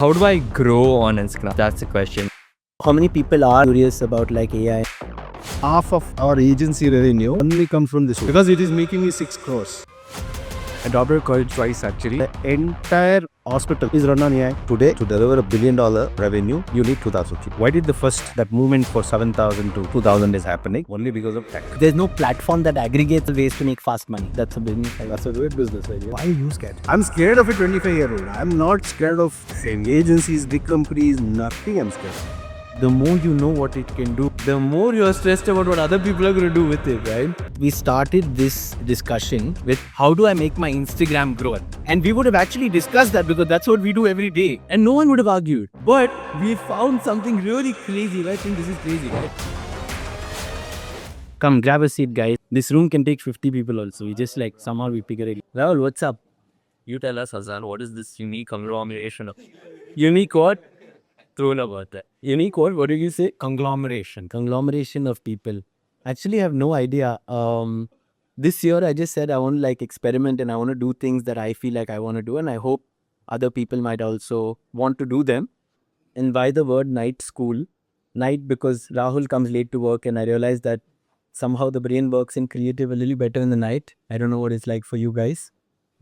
How do I grow on Instagram? That's the question. How many people are curious about like AI? Half of our agency revenue only comes from this because it is making me 6 crores. I dropped a college twice actually. The entire hospital is run on AI. Today, to deliver $1 billion revenue, you need 2,000 people. Why did that movement for 7,000 to 2,000 is happening? Only because of tech. There's no platform that aggregates ways to make fast money. That's a business idea. That's a great business idea. Why are you scared? I'm scared of a 25-year-old. I'm not scared of agencies, big companies, nothing I'm scared of. The more you know what it can do, the more you're stressed about what other people are going to do with it, right? We started this discussion with how do I make my Instagram grow? And we would have actually discussed that because that's what we do every day. And no one would have argued. But we found something really crazy. I think this is crazy, right? Come, grab a seat, guys. This room can take 50 people also. We just like somehow we figure it. Rahul, what's up? You tell us, Azaan, what is this unique conglomeration of Unique what? thrown about that? Unique what? What do you say? Conglomeration of people. Actually, I have no idea. This year, I just said I want to like experiment and I want to do things that I feel like I want to do. And I hope other people might also want to do them. And by the word night school, night because Rahul comes late to work and I realize that somehow the brain works in creative a little better in the night. I don't know what it's like for you guys.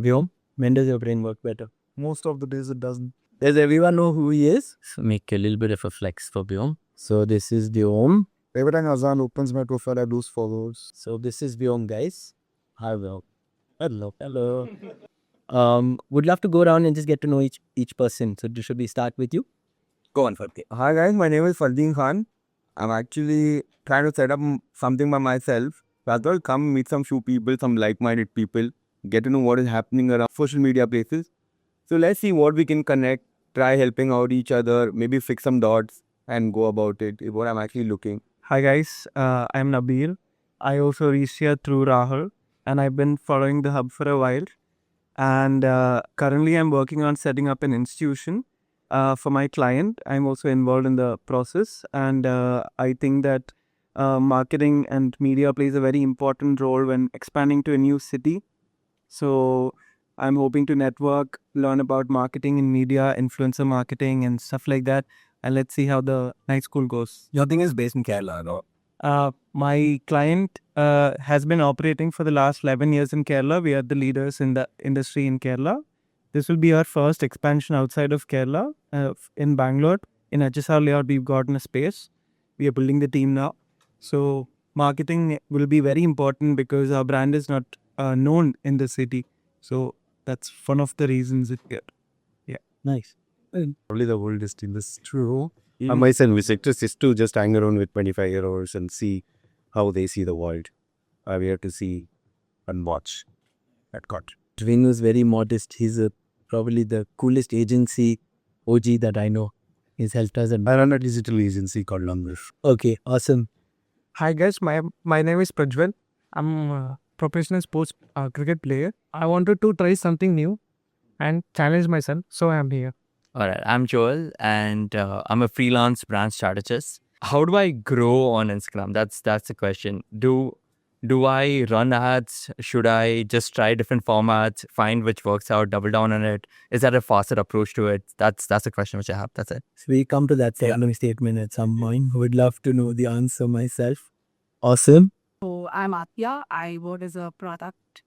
Vyom, when does your brain work better? Most of the days it doesn't. Does everyone know who he is? So make a little bit of a flex for Vyom. So this is Vyom. Every time Azaan opens my profile, I lose followers. So this is Vyom, guys. Hi, Vyom. Hello. Would love to go around and just get to know each person. So should we start with you? Go on, Farke. Hi guys, my name is Fardeen Khan. I'm actually trying to set up something by myself. As well, come meet some few people, some like-minded people, get to know what is happening around social media places. So let's see what we can connect, try helping out each other, maybe fix some dots and go about it is what I'm actually looking. Hi guys, I'm Nabil. I also reached here through Rahul and I've been following the hub for a while. And currently I'm working on setting up an institution for my client. I'm also involved in the process and I think that marketing and media plays a very important role when expanding to a new city. So I'm hoping to network, learn about marketing in media, influencer marketing and stuff like that. And let's see how the night school goes. Your thing is based in Kerala, no? My client has been operating for the last 11 years in Kerala. We are the leaders in the industry in Kerala. This will be our first expansion outside of Kerala in Bangalore. In HSR layout, we've gotten a space. We are building the team now. So marketing will be very important because our brand is not known in the city. So that's one of the reasons it's here. Yeah. Nice. Probably the world is still this true. I myself visit is to just hang around with 25-year-olds and see how they see the world. We have to see and watch at court. Dwayne was very modest. He's probably the coolest agency OG that I know. He's helped us. And I run a digital agency called Lumber. okay, awesome. Hi guys, my name is Prajwal. I'm a professional sports cricket player. I wanted to try something new and challenge myself, so I'm here. All right, I'm Joel and I'm a freelance brand strategist. How do I grow on Instagram? That's the question. Do I run ads? Should I just try different formats, find which works out, double down on it? Is that a faster approach to it? That's a question which I have. That's it. So we come to that statement at some point. Would love to know the answer myself. Awesome. So I'm Atya. I work as a product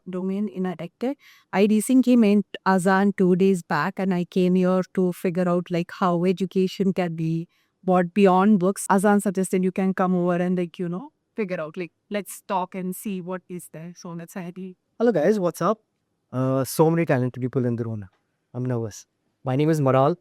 domain in Addicted. I recently came in Azaan 2 days back and I came here to figure out like how education can be brought beyond books. Azaan suggested you can come over and like, figure out like let's talk and see what is there. So that's idea. Hello guys, what's up? So many talented people in the room. I'm nervous. My name is Maral.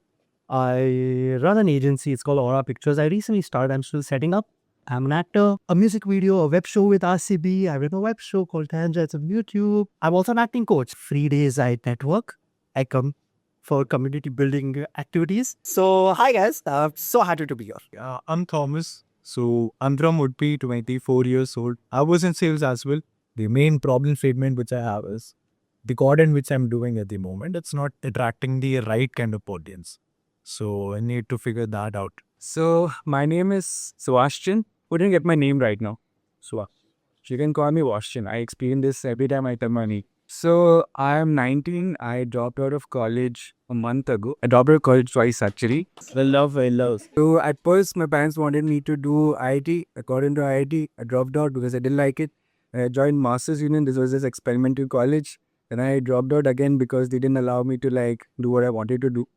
I run an agency. It's called Aura Pictures. I recently started. I'm still setting up. I'm an actor, a music video, a web show with RCB. I've written a web show called Tanja. It's on YouTube. I'm also an acting coach. 3 days I network. I come for community building activities. So hi guys, so happy to be here. I'm Thomas. So I'm from Woodby, 24 years old. I was in sales as well. The main problem statement which I have is the content which I'm doing at the moment, it's not attracting the right kind of audience. So I need to figure that out. So my name is Sebastian. Who didn't get my name right now? Suva. You can call me Washington. I experience this every time I turn my knee. So I am 19. I dropped out of college a month ago. I dropped out of college twice actually. Well love. So at first my parents wanted me to do IIT. I got into IIT. I dropped out because I didn't like it. I joined Masters Union. This was this experimental college. Then I dropped out again because they didn't allow me to like do what I wanted to do.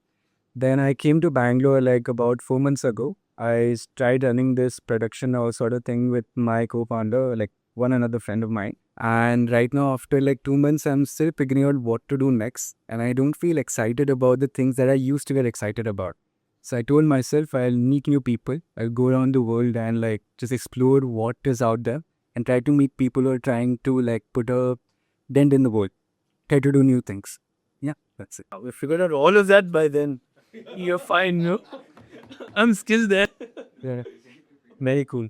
Then I came to Bangalore like about 4 months ago. I tried running this production house sort of thing with my co-founder, like one another friend of mine. And right now, after like 2 months, I'm still figuring out what to do next. And I don't feel excited about the things that I used to get excited about. So I told myself I'll meet new people. I'll go around the world and like just explore what is out there and try to meet people who are trying to like put a dent in the world. Try to do new things. Yeah, that's it. We figured out all of that by then. You're fine, no? I'm still there. Yeah. Very cool.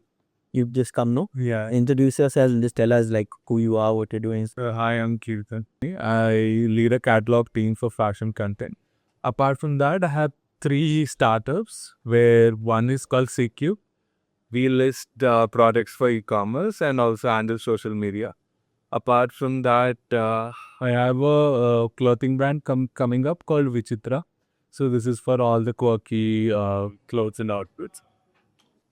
You just come, no? Yeah. Introduce yourself and just tell us like who you are, what you're doing. Hi, I'm Kirtan. I lead a catalog team for fashion content. Apart from that, I have 3 startups where one is called CQ. We list products for e-commerce and also handle social media. Apart from that, I have a clothing brand coming up called Vichitra. So this is for all the quirky clothes and outfits.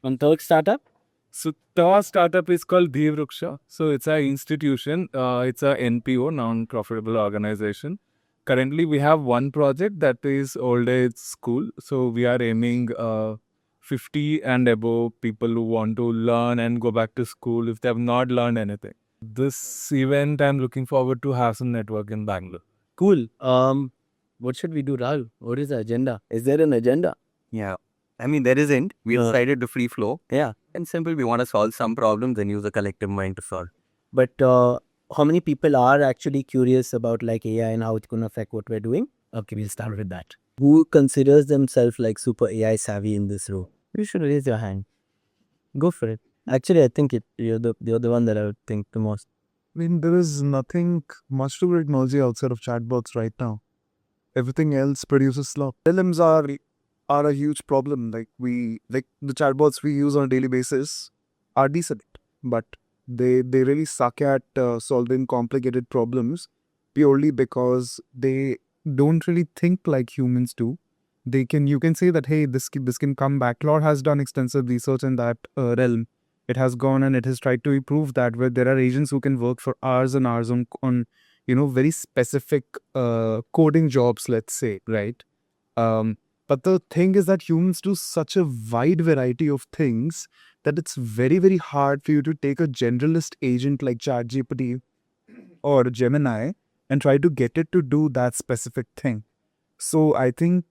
On third startup? So the startup is called Dhivruksha. So it's an institution. It's a NPO, non-profitable organization. Currently, we have one project that is old age school. So we are aiming 50 and above people who want to learn and go back to school if they have not learned anything. This event, I'm looking forward to have some network in Bangalore. Cool. What should we do, Rahul? What is the agenda? Is there an agenda? Yeah. I mean, there isn't. We decided to free flow. Yeah. And simple, we want to solve some problems and use a collective mind to solve. But how many people are actually curious about like AI and how it's going to affect what we're doing? Okay, we'll start with that. Who considers themselves like super AI savvy in this room? You should raise your hand. Go for it. Actually, I think you're the one that I would think the most. I mean, there is nothing much to technology outside of chatbots right now. Everything else produces slop. LLMs are a huge problem. Like the chatbots we use on a daily basis are decent, but they really suck at solving complicated problems purely because they don't really think like humans do. You can say that hey, this can come back. Claude has done extensive research in that realm. It has gone and it has tried to improve that, where there are agents who can work for hours and hours on very specific coding jobs, let's say, right? But the thing is that humans do such a wide variety of things that it's very, very hard for you to take a generalist agent like ChatGPT or Gemini and try to get it to do that specific thing. So I think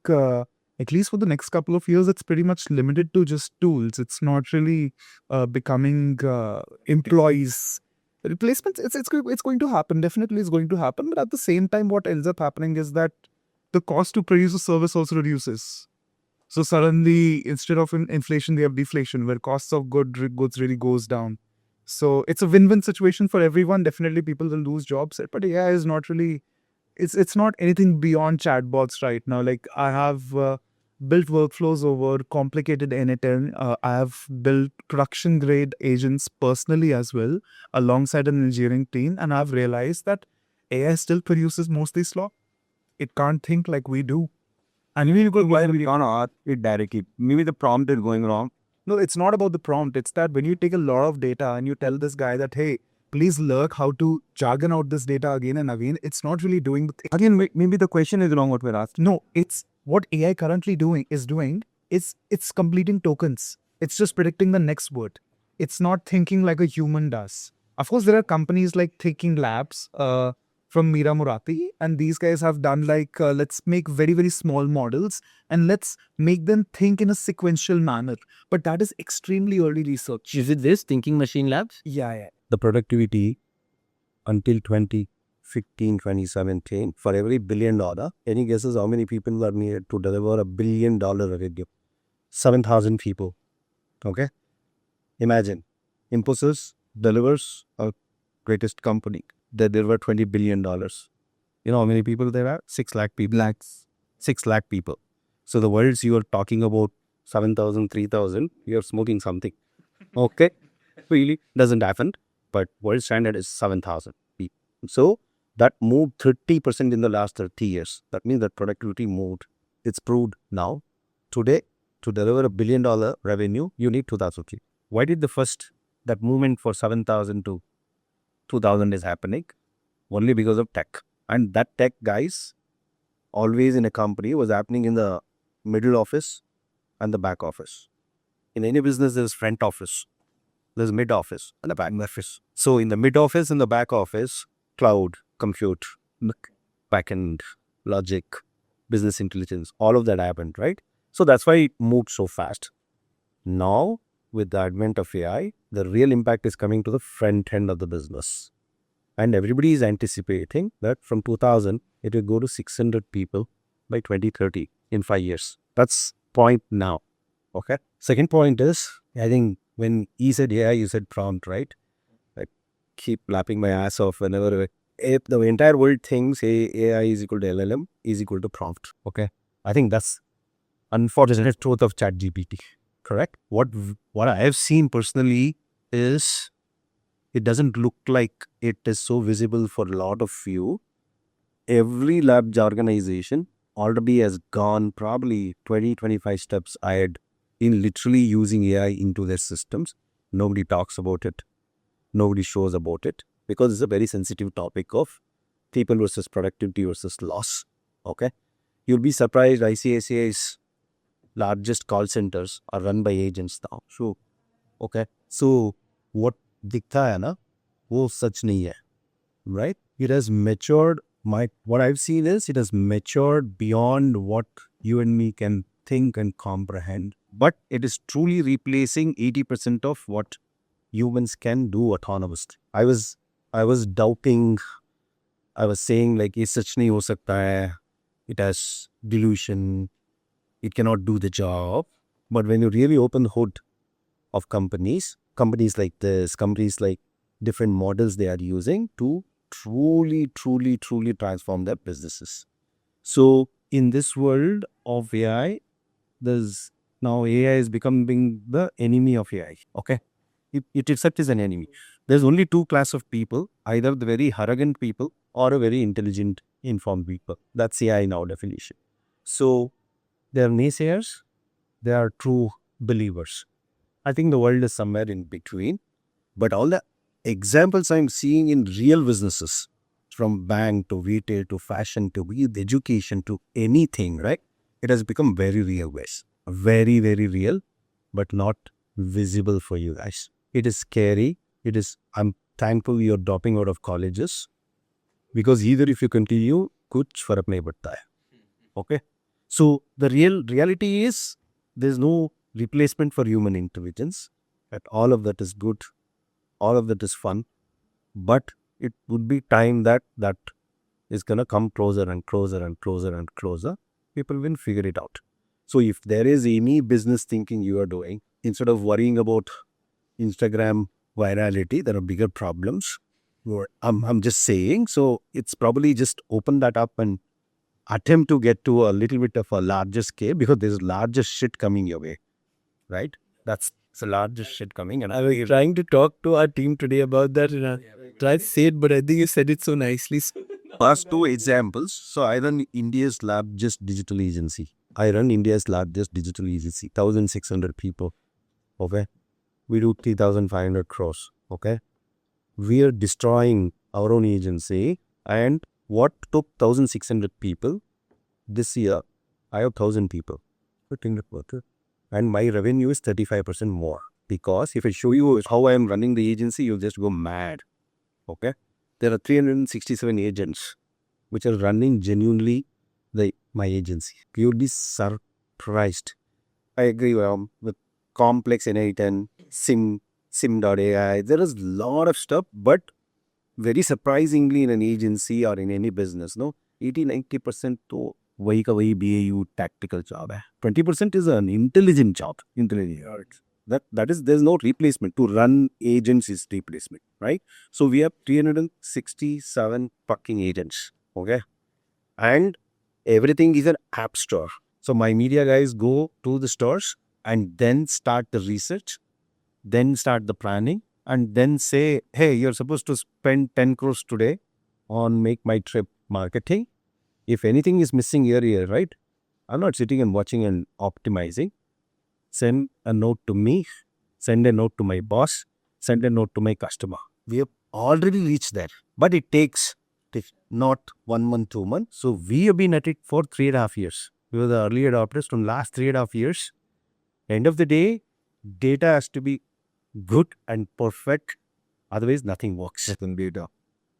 at least for the next couple of years, it's pretty much limited to just tools. It's not really becoming employees. Replacements, it's going to happen. Definitely it's going to happen. But at the same time, what ends up happening is that the cost to produce a service also reduces. So suddenly, instead of inflation, we have deflation, where costs of goods really goes down. So it's a win-win situation for everyone. Definitely people will lose jobs, but AI is not really, it's not anything beyond chatbots right now. Like I have built workflows over complicated N8N. I have built production grade agents personally as well, alongside an engineering team. And I've realized that AI still produces mostly slop. It can't think like we do. And maybe because why we can't ask it directly. Maybe the prompt is going wrong. No, it's not about the prompt. It's that when you take a lot of data and you tell this guy that, hey, please learn how to jargon out this data again and again, it's not really doing the thing. Again, maybe the question is wrong what we're asking. No, it's what AI currently is it's completing tokens. It's just predicting the next word. It's not thinking like a human does. Of course, there are companies like Thinking Labs from Meera Murati, and these guys have done like, let's make very, very small models and let's make them think in a sequential manner. But that is extremely early research. Is it this Thinking Machine Labs? Yeah. The productivity until 2015, 2017, for every $1 billion, any guesses how many people are needed to deliver $1 billion revenue? 7,000 people. Okay? Imagine, Infosys delivers a greatest company. They deliver $20 billion. You know how many people there are? 6 lakh people. 6 lakh people. So the words you are talking about 7,000, 3,000, you're smoking something. Okay? Really doesn't happen. But world standard is 7,000 people. So That moved 30% in the last 30 years. That means that productivity moved. It's proved now. Today, to deliver $1 billion revenue, you need 2,000 people. Why did that movement for 7,000 to 2,000 is happening? Only because of tech. And that tech, guys, always in a company was happening in the middle office and the back office. In any business, there's front office, there's mid office and the back office. So in the mid office and the back office, cloud, compute, backend, logic, business intelligence, all of that happened, right? So that's why it moved so fast. Now, with the advent of AI, the real impact is coming to the front end of the business. And everybody is anticipating that from 2000, it will go to 600 people by 2030 in 5 years. That's point now. Okay. Second point is, I think when he said AI, you said prompt, right? I keep lapping my ass off whenever if the entire world thinks AI is equal to LLM is equal to prompt. Okay. I think that's unfortunate truth of ChatGPT. Correct. What I have seen personally is it doesn't look like it is so visible for a lot of you. Every large organization already has gone probably 20-25 steps ahead in literally using AI into their systems. Nobody talks about it. Nobody shows about it because it's a very sensitive topic of people versus productivity versus loss. Okay. You'll be surprised ICICI's largest call centers are run by agents now. So, okay. So, what दिखता है ना वो सच नहीं है, right? It has matured. What I've seen is it has matured beyond what you and me can think and comprehend. But it is truly replacing 80% of what humans can do autonomously. I was doubting. I was saying like ये सच नहीं हो सकता है. It has delusion. It cannot do the job. But when you really open the hood of companies like this, companies like different models they are using to truly transform their businesses. So in this world of AI, now AI is becoming the enemy of AI. Okay. It itself is an enemy. There's only two class of people, either the very arrogant people or a very intelligent, informed people. That's AI now definition. So there are naysayers, there are true believers. I think the world is somewhere in between. But all the examples I'm seeing in real businesses, from bank to retail to fashion to education to anything, right? It has become very real, guys. Very, very real, but not visible for you guys. It is scary. I'm thankful you're dropping out of colleges because either if you continue, kuch farak nahi padta hai. Okay? So the reality is there's no replacement for human intelligence. And all of that is good. All of that is fun. But it would be time that is going to come closer and closer and closer and closer. People will figure it out. So if there is any business thinking you are doing, instead of worrying about Instagram virality, there are bigger problems. I'm just saying. So it's probably just open that up and attempt to get to a little bit of a larger scale because there's larger shit coming your way, right? That's the largest shit coming. And I was trying to talk to our team today about that and I tried to say it, but I think you said it so nicely. First two examples. So I run India's largest digital agency. 1,600 people. Okay. We do 3,500 crores. Okay. We are destroying our own agency. And what took 1,600 people this year, I have 1,000 people. And my revenue is 35% more. Because if I show you how I am running the agency, you'll just go mad. Okay. There are 367 agents which are running genuinely my agency. You'll be surprised. I agree with complex N8 sim.ai. There is a lot of stuff, but very surprisingly in an agency or in any business, 80-90% to wahi ka wahi BAU tactical job hai. 20% is an intelligent job. That is, there's no replacement. To run agents is replacement, right? So we have 367 fucking agents, okay? And everything is an app store. So my media guys go to the stores and then start the research, then start the planning, and then say, hey, you're supposed to spend 10 crores today. on make my trip marketing. If anything is missing here, right? I'm not sitting and watching and optimizing. Send a note to me, send a note to my boss, send a note to my customer. We have already reached there, but it takes not 1 month, 2 months. So we have been at it for 3.5 years. We were the early adopters from last 3.5 years. End of the day, data has to be good and perfect. Otherwise, nothing works. Data.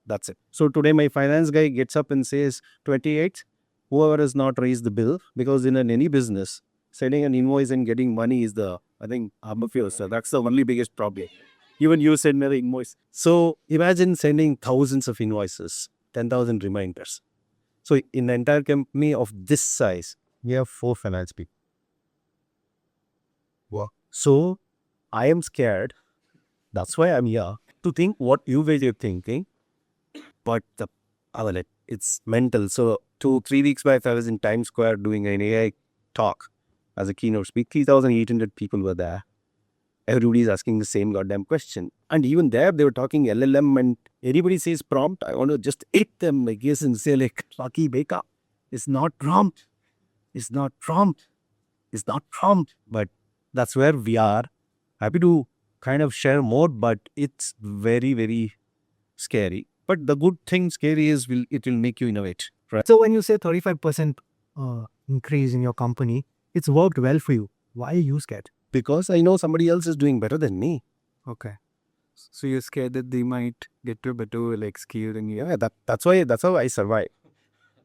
That's it. So today my finance guy gets up and says 28, whoever has not raised the bill, because in any business, sending an invoice and getting money is the, I think, that's the only biggest problem. Even you send me the invoice. So imagine sending thousands of invoices, 10,000 reminders. So in the entire company of this size, we have 4 finance people. Wow. So I am scared. That's why I'm here to think what you guys are thinking. But it's mental. So 2-3 weeks back, I was in Times Square doing an AI talk as a keynote speaker. 3,800 people were there. Everybody is asking the same goddamn question. And even there, they were talking LLM, and anybody says prompt, I want to just hit them, I guess, and say like, Rocky Beka, it's not prompt. It's not prompt. It's not prompt. But that's where we are. Happy to kind of share more, but it's very, very scary. But the good thing scary is it will make you innovate. Right? So when you say 35% increase in your company, it's worked well for you. Why are you scared? Because I know somebody else is doing better than me. Okay. So you're scared that they might get to a better skill than you? Yeah, that's how I survive.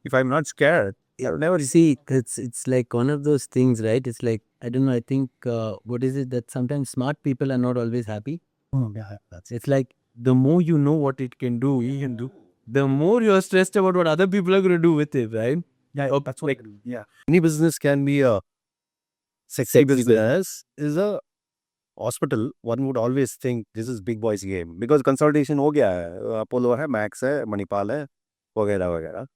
If I'm not scared, I'll never See, it's like one of those things, right? It's like, I don't know, I think, what is it that sometimes smart people are not always happy? Oh, yeah, It's like the more you know what it can do, the more you're stressed about what other people are going to do with it, right? yeah, that's what yeah. any business can be a sexy business. Is a hospital. One would always think this is big boys game because consultation हो गया है, Apollo है, Max है, Manipal है, वगैरह वगैरह.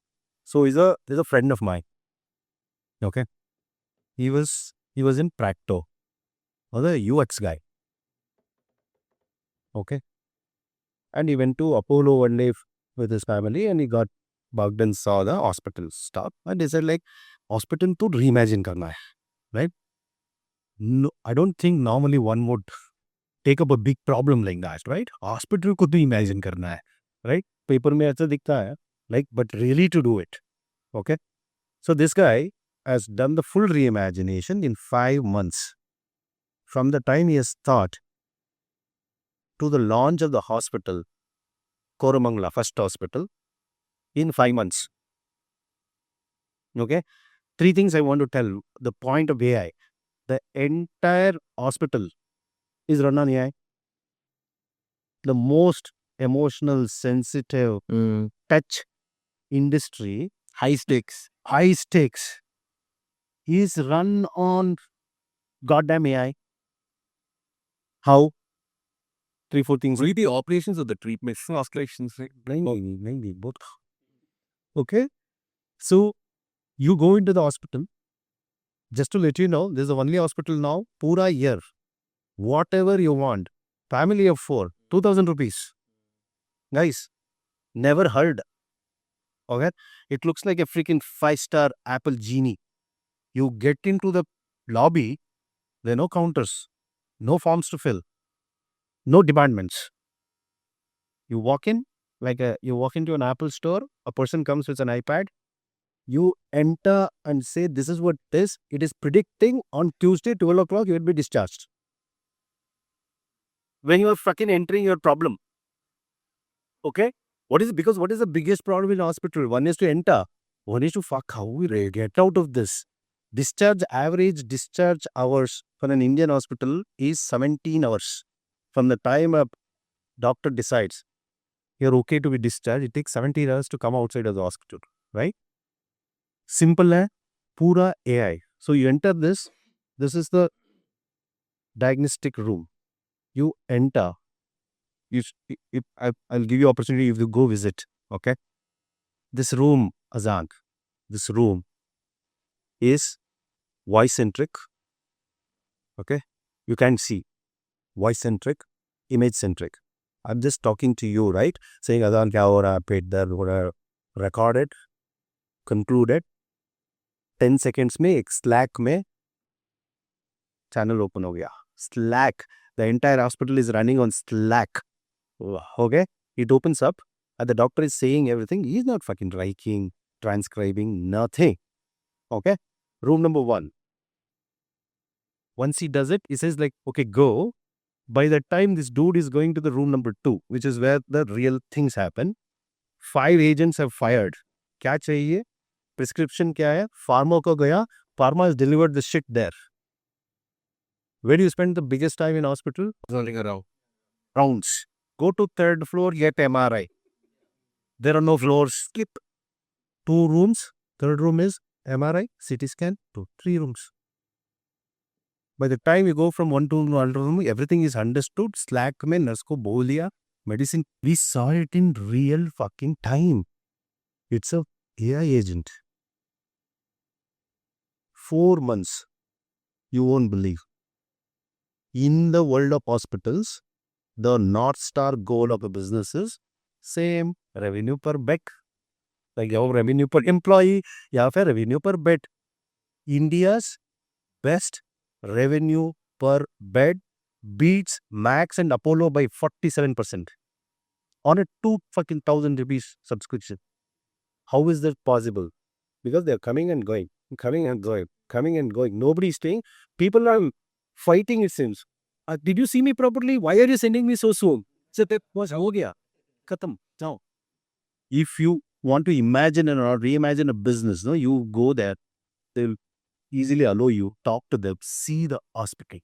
So there's a friend of mine. Okay, he was in Practo, or the UX guy. Okay, and he went to Apollo one day with his family, and he got bugged and saw the hospital stuff, and they said like, hospital to reimagine करना है, right? No, I don't think normally one would take up a big problem like that, right? Hospital को तो imagine करना है, right? Paper में ऐसा दिखता है, like, but really to do it, okay? So this guy has done the full reimagination in 5 months. From the time he has thought to the launch of the hospital, Koramangala, first hospital, in 5 months. Okay? 3 things I want to tell. The point of AI. The entire hospital is run on AI. The most emotional, sensitive, touch industry, high stakes, is run on goddamn AI. How? 3-4 things. Really, the operations of the treatment, oscillations, right? Maybe both. Okay? So, you go into the hospital. Just to let you know, this is the only hospital now, pura year. Whatever you want. Family of 4, 2,000 rupees. Guys, never heard. Okay? It looks like a freaking 5-star Apple genie. You get into the lobby, there are no counters, no forms to fill, no departments. You walk in, you walk into an Apple store, a person comes with an iPad, you enter and say, this is what it is. It is predicting on Tuesday, 12 o'clock, you will be discharged. When you are fucking entering your problem. Okay? What is the biggest problem in hospital? One is to enter. One is to how we get out of this. Average discharge hours for an Indian hospital is 17 hours. From the time a doctor decides you're okay to be discharged, it takes 17 hours to come outside of the hospital, right? Simple hai, pura AI. So you enter this is the diagnostic room. You enter. I'll give you opportunity if you go visit, okay? This room, Azaan, this room is voice-centric, okay? You can see voice-centric, image-centric. I'm just talking to you, right? Saying Azaan kya ho raha, paid dar ho raha, recorded, concluded. 10 seconds में एक Slack में channel open हो गया. Slack. The entire hospital is running on Slack. Okay? It opens up and the doctor is saying everything. He's not fucking writing, transcribing, nothing. Okay? Room number 1. Once he does it, he says like, okay, go. By the time this dude is going to the room number 2, which is where the real things happen, 5 agents have fired. क्या चाहिए? Prescription क्या है? Pharma को गया. Pharma has delivered the shit there. Where do you spend the biggest time in hospital? Running around. Rounds. Go to 3rd floor, get MRI. There are no floors. Skip 2 rooms. 3rd room is MRI, CT scan, 3 rooms. By the time you go from one to another room, everything is understood. Slack में nurse को बोल दिया. Medicine. We saw it in real fucking time. It's a AI agent. 4 months. You won't believe. In the world of hospitals, the North Star goal of a business is same revenue per bed. Like your revenue per employee, या फिर revenue per bed. India's best revenue per bed beats Max and Apollo by 47% on a 2,000 rupees subscription. How is that possible? Because they're coming and going, coming and going, coming and going. Nobody is staying. People are fighting, it seems. Did you see me properly? Why are you sending me so soon? So that was ho gaya. Khatam. Now, if you want to imagine or reimagine a business, no, you go there. They'll easily allow you, talk to them, see the hospital.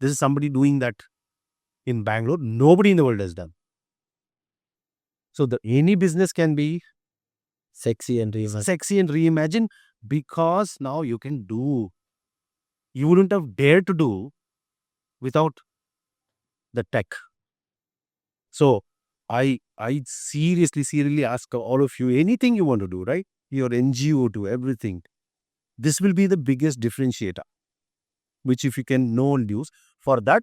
This is somebody doing that in Bangalore. Nobody in the world has done. So any business can be Sexy and real. sexy and reimagine because now you can do. You wouldn't have dared to do without the tech. So I seriously ask all of you, anything you want to do, right? Your NGO to everything. This will be the biggest differentiator, which if you can know and use. For that,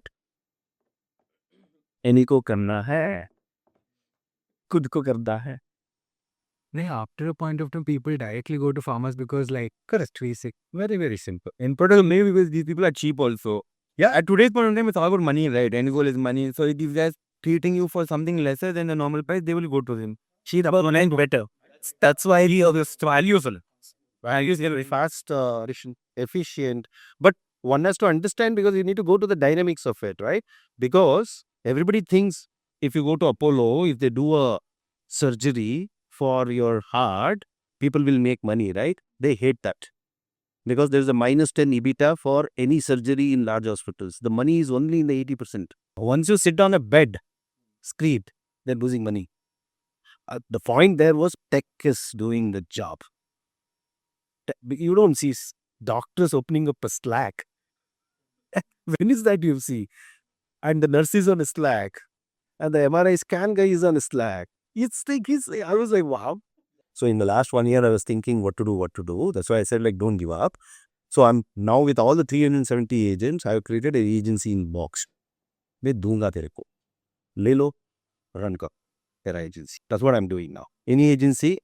इन्हीं को करना है, खुद को करना है. After a point of time, people directly go to farmers because like, Correct. basic, very, very simple. In particular, maybe because these people are cheap also. Yeah, at today's point of time, it's all about money, right? End goal is money. So if they're treating you for something lesser than the normal price, they will go to him. Cheap but better. That's why he is valuable. Fast, efficient. But one has to understand because you need to go to the dynamics of it, right? Because everybody thinks if you go to Apollo, if they do a surgery for your heart, people will make money, right? They hate that. Because there's a -10 EBITDA for any surgery in large hospitals. The money is only in the 80%. Once you sit on a bed, screed, they're losing money. The point there was tech is doing the job. You don't see doctors opening up a Slack. When is that you see? And the nurse is on a Slack. And the MRI scan guy is on a Slack. It's like, I was like, wow. So in the last 1 year, I was thinking what to do. That's why I said like, don't give up. So I'm now with all the 370 agents, I have created an agency in box. मैं दूंगा तेरे को. ले लो, run कर तेरा agency. That's what I'm doing now. Any agency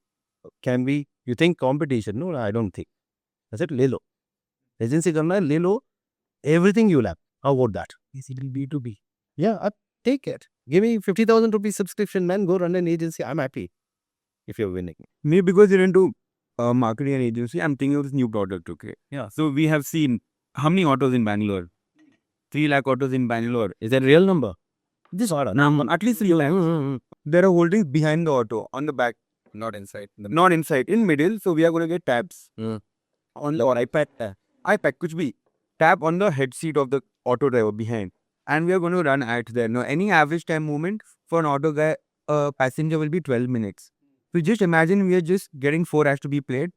can be, you think competition? No, I don't think. I said, ले लो. Agency करना है, ले लो. Everything you'll have. How about that? Basically B2B. Yeah, take it. Give me 50,000 rupees subscription, man. Go run an agency. I'm happy if you're winning. Maybe because you're into marketing and agency, I'm thinking of this new product, okay? Yeah. So we have seen how many autos in Bangalore? 3 lakh autos in Bangalore. Is that a real number? This order. At least 3 lakh. There are holdings behind the auto, on the back. Not inside. Not inside. In middle, so we are going to get tabs. On the iPad. iPad, kuch bhi. Tab on the head seat of the auto driver behind. And we are going to run ads there. Now, any average time movement for an auto guy, passenger will be 12 minutes. So just imagine we are just getting 4 ads to be played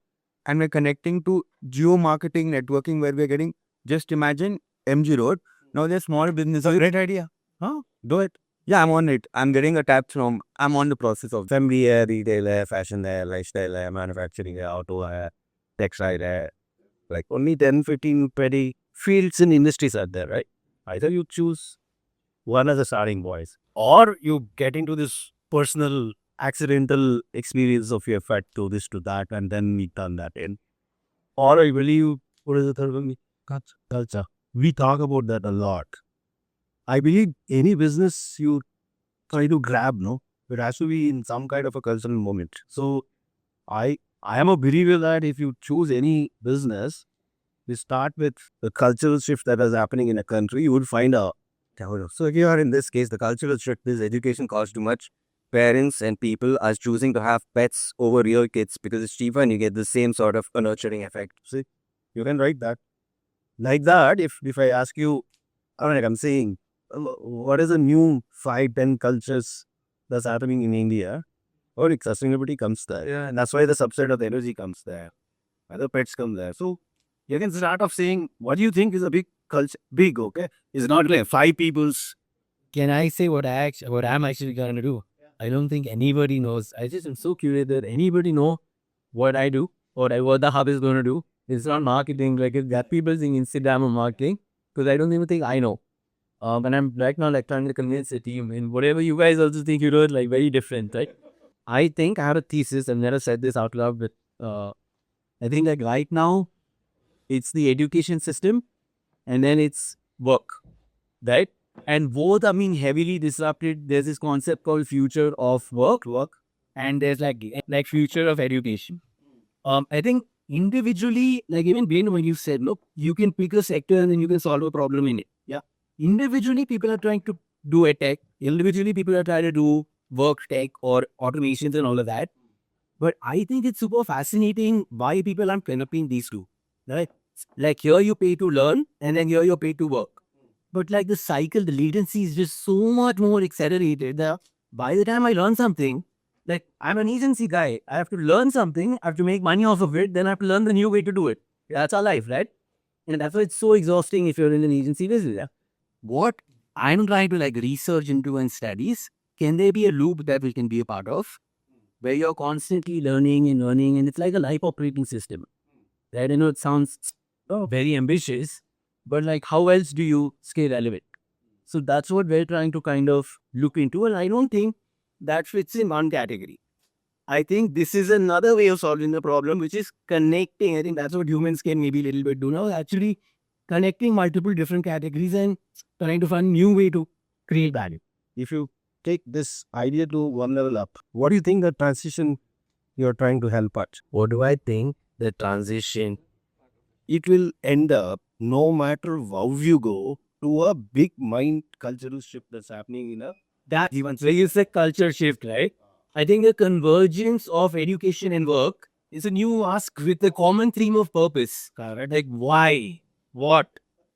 and we're connecting to geo-marketing networking where we're getting, just imagine MG Road. Now there's small businesses. Great idea. Huh? Do it. Yeah, I'm on it. I'm getting a tab from, I'm on the process of Family है, retail है, fashion है, lifestyle है, manufacturing है, auto है, textile है. Like only 10, 15, 20 fields and industries are there, right? Either you choose one as a starting voice or you get into this personal accidental experience of your fat to this to that, and then we turn that in. Or I believe, what is the third one? Culture. We talk about that a lot. I believe any business you try to grab, no, it has to be in some kind of a cultural moment. So I am a believer that if you choose any business, we start with the cultural shift that is happening in a country. You would find a so here in this case, the cultural shift is education costs too much. Parents and people are choosing to have pets over real kids because it's cheaper and you get the same sort of a nurturing effect. See, you can write that like that. If I ask you, I'm saying, what is the new 5-10 cultures that's happening in India? Or sustainability comes there, yeah, and that's why the subset of the energy comes there. Other pets come there. So you can start off saying, what do you think is a big culture? Big, okay? It's not like 5 people's. Can I say what I'm actually gonna do? I don't think anybody knows. I just am so curious that anybody know what I do or what the hub is gonna do. It's not marketing, like if that people think Instagram or marketing, because I don't even think I know. And I'm right now like trying to convince the team, and whatever you guys also think you know is like very different, right? I think I had a thesis. I've never said this out loud, but I think like right now it's the education system and then it's work, right? And both are being heavily disrupted. There's this concept called future of work, and there's like future of education. I think individually, like even Ben, when you said, look, you can pick a sector and then you can solve a problem in it. Yeah. Individually, people are trying to do a tech. Individually, people are trying to do work tech or automations and all of that. But I think it's super fascinating why people are connecting these two. Right? Like here you pay to learn and then here you pay to work. But like the cycle, the latency is just so much more accelerated that by the time I learn something, like I'm an agency guy, I have to learn something, I have to make money off of it, then I have to learn the new way to do it. That's our life, right? And that's why it's so exhausting if you're in an agency business. Yeah? What I'm trying to like research into and studies, can there be a loop that we can be a part of where you're constantly learning and it's like a life operating system. Right? I know it sounds very ambitious, but like how else do you stay relevant? So that's what we're trying to kind of look into. And I don't think that fits in one category. I think this is another way of solving the problem, which is connecting. I think that's what humans can maybe a little bit do now. Actually connecting multiple different categories and trying to find new way to create value. If you take this idea to one level up, what do you think the transition you're trying to help at? What do I think? The transition, It will end up, no matter how you go, to a big mind cultural shift that's happening in a that even so it's a culture shift, right? I think the convergence of education and work is a new ask with a common theme of purpose. correct. Like why? What?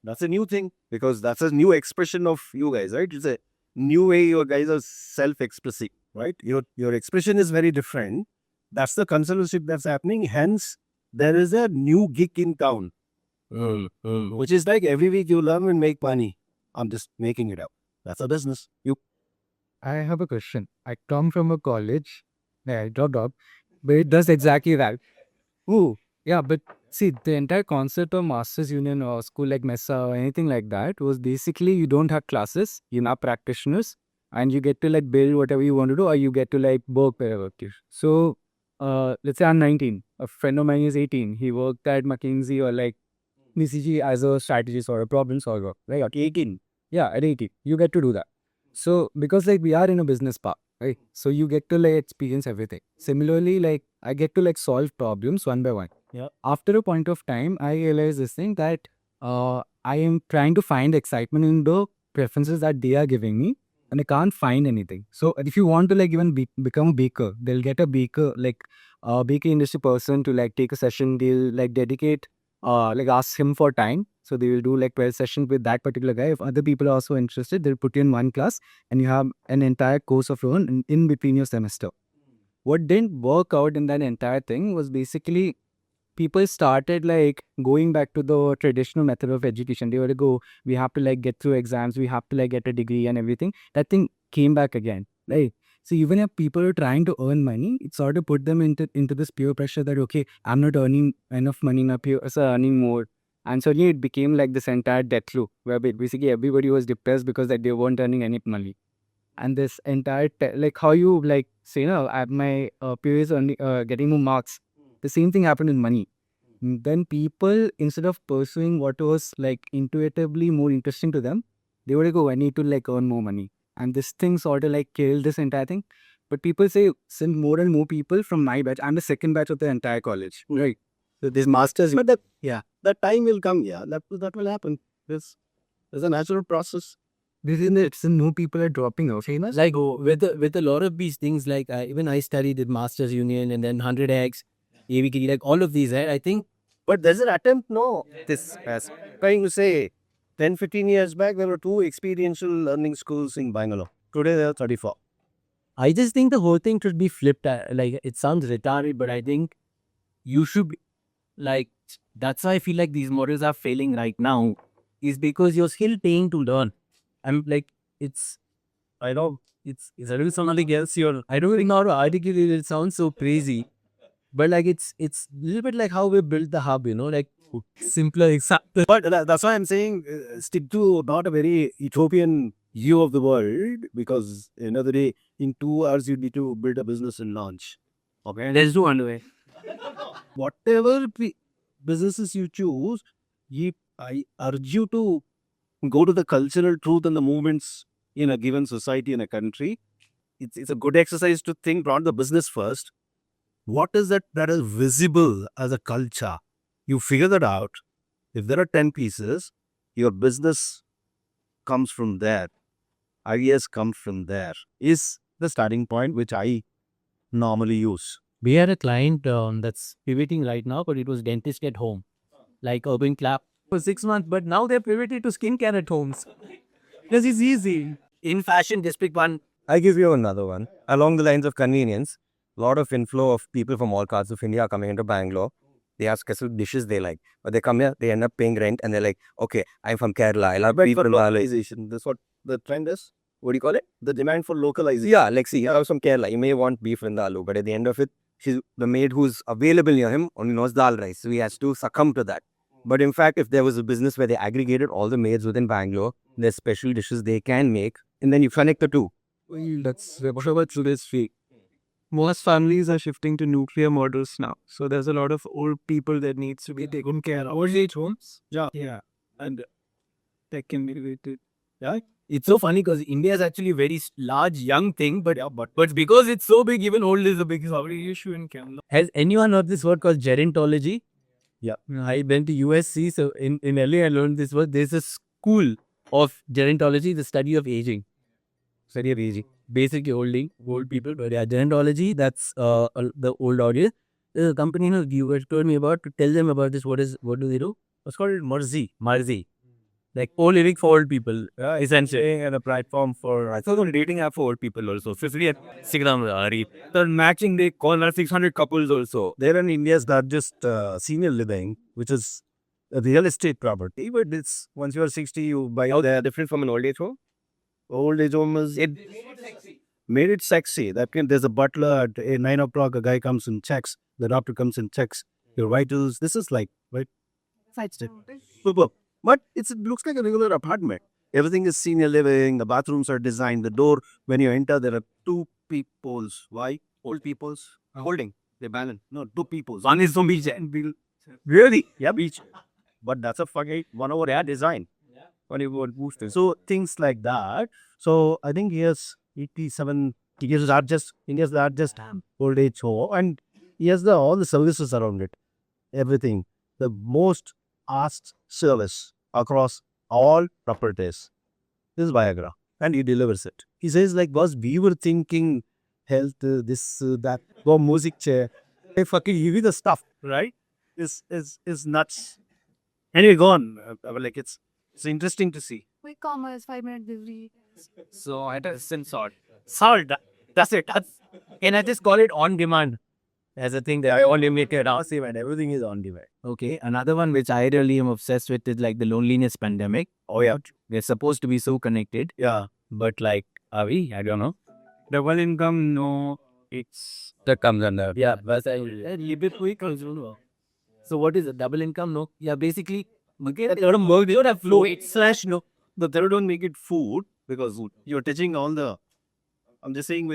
That's a new thing because that's a new expression of you guys, right? It's a new way you guys are self-expressing, right? Your expression is very different. That's the cultural shift that's happening. Hence, there is a new gig in town, which is like every week you learn and make money. I'm just making it up. That's a business. You I have a question. I come from a college. Yeah, I dropped out, but it does exactly that. Ooh, Yeah, but see, the entire concept of Masters Union or school like Mesa or anything like that was basically you don't have classes, you're not practitioners, and you get to like build whatever you want to do, or you get to like work wherever you. So, let's say I'm 19, a friend of mine is 18. He worked at McKinsey or like BCG as a strategist or a problem solver. Right? at 18. Yeah, at 18, you get to do that. So because like we are in a business park, right? So you get to like experience everything. Similarly, like I get to like solve problems one by one. Yeah. After a point of time, I realized this thing that I am trying to find excitement in the preferences that they are giving me, and I can't find anything. So if you want to like even become a baker, they'll get a baker like a baker industry person to like take a session. They'll like dedicate like ask him for time. So they will do like 12 sessions with that particular guy. If other people are also interested, they'll put you in one class and you have an entire course of your own in between your semester. What didn't work out in that entire thing was basically people started like going back to the traditional method of education. They were to go, we have to like get through exams, we have to like get a degree and everything. That thing came back again. Right. So even if people are trying to earn money, it sort of put them into this peer pressure that okay, I'm not earning enough money, enough peers are earning more. And suddenly it became like this entire death loop where basically everybody was depressed because that they weren't earning any money. and this entire like how you like say at my peers getting more marks. The same thing happened in money. Then people, instead of pursuing what was like intuitively more interesting to them, they would go, I need to like earn more money. And this thing sort of like killed this entire thing. But people say, since more and more people from my batch, I'm the second batch of the entire college, right? So this masters, but that time will come. Yeah, that will happen. There's a natural process. This is it. So new people are dropping out. Famous? Like with a lot of these things, like even I studied at Masters Union and then 100x, AVK, like all of these, right? I think, but there's an attempt. No, this as trying to say, 10, 15 years back, there were 2 experiential learning schools in Bangalore. Today there are 34. I just think the whole thing should be flipped. Like it sounds retarded, but I think you should be, like, that's why I feel like these models are failing right now, is because you're still paying to learn. I'm like, I know it's a little something else. I don't really know how to articulate it. It sounds so crazy, but like it's a little bit like how we built the hub. Like simpler example. But that's why I'm saying stick to not a very utopian view of the world, because end of the day, in 2 hours you need to build a business and launch. Okay, let's do underway. Whatever businesses you choose, I urge you to go to the cultural truth and the movements in a given society, in a country. It's a good exercise to think not the business first. What is that is visible as a culture? You figure that out. If there are 10 pieces, your business comes from there. Ideas come from there. Is the starting point which I normally use. We had a client that's pivoting right now, but it was dentist at home, like Urban Clap. For 6 months, but now they're pivoted to skincare at homes. Because it's easy. In fashion, just pick one. I give you another one. Along the lines of convenience, a lot of inflow of people from all parts of India are coming into Bangalore. They have special dishes they like. But they come here, they end up paying rent, and they're like, okay, I'm from Kerala. I love beef For and localization. That's what the trend is. What do you call it? The demand for localization. Yeah, like see, I was from Kerala. You may want beef and aloo, but at the end of it, the maid who's available near him only knows dal rice. So he has to succumb to that. But in fact, if there was a business where they aggregated all the maids within Bangalore, there's special dishes they can make, and then you connect the two. That's whatever today's fake. Most families are shifting to nuclear models now. So there's a lot of old people that needs to be taken care of. Old age homes? Yeah. And that can be related. Yeah. It's so funny because India is actually a very large young thing, but because it's so big, even old is a big issue in Canada. Has anyone heard this word called gerontology? Yeah. I went to USC, so in LA I learned this word. There's a school of gerontology, the study of aging. Study of aging. Basically old people, but yeah, gerontology, that's the old audience. There's a company you told me about, to tell them about this. What do they do? It's called Marzi. Like living for old people, essentially, and a platform for I thought a dating app for old people also. The matching they call 600 couples also. They're in India's largest senior living, which is a real estate property. But it's once you are 60, you buy. How they're different from an old age home? Old age home is made it sexy. That means there's a butler at 9 o'clock. A guy comes and checks. The doctor comes and checks your vitals. This is like side step. Superb. But it looks like a regular apartment. Everything is senior living. The bathrooms are designed. The door, when you enter, there are 2 peepholes. Why? Old people's holding. They balance. No, 2 peepholes. One is from beach and really? Yeah, beach. But that's a fucking 1 over air design. So things like that. So I think here's 87. India's largest old age home, and he has all the services around it. Everything. The most asked service across all properties. This is Viagra, and he delivers it. He says, like, boss, we were thinking health, this, that, go music chair. They fucking give you the stuff, right? Is nuts. Anyway, go on. Like, it's interesting to see. Quick commerce, 5-minute delivery. So I had salt. That's it. Can I just call it on demand? As a thing that I only make it awesome and everything is on demand. Okay. Another one which I really am obsessed with is like the loneliness pandemic. Oh yeah. We're supposed to be so connected. Yeah. But like, are we? I don't know. Double income, no. It's That comes under. Yeah. But so what is it? Double income? No. Yeah. Basically, they don't have flow. No. The third one make it food, because you're touching all the I'm just saying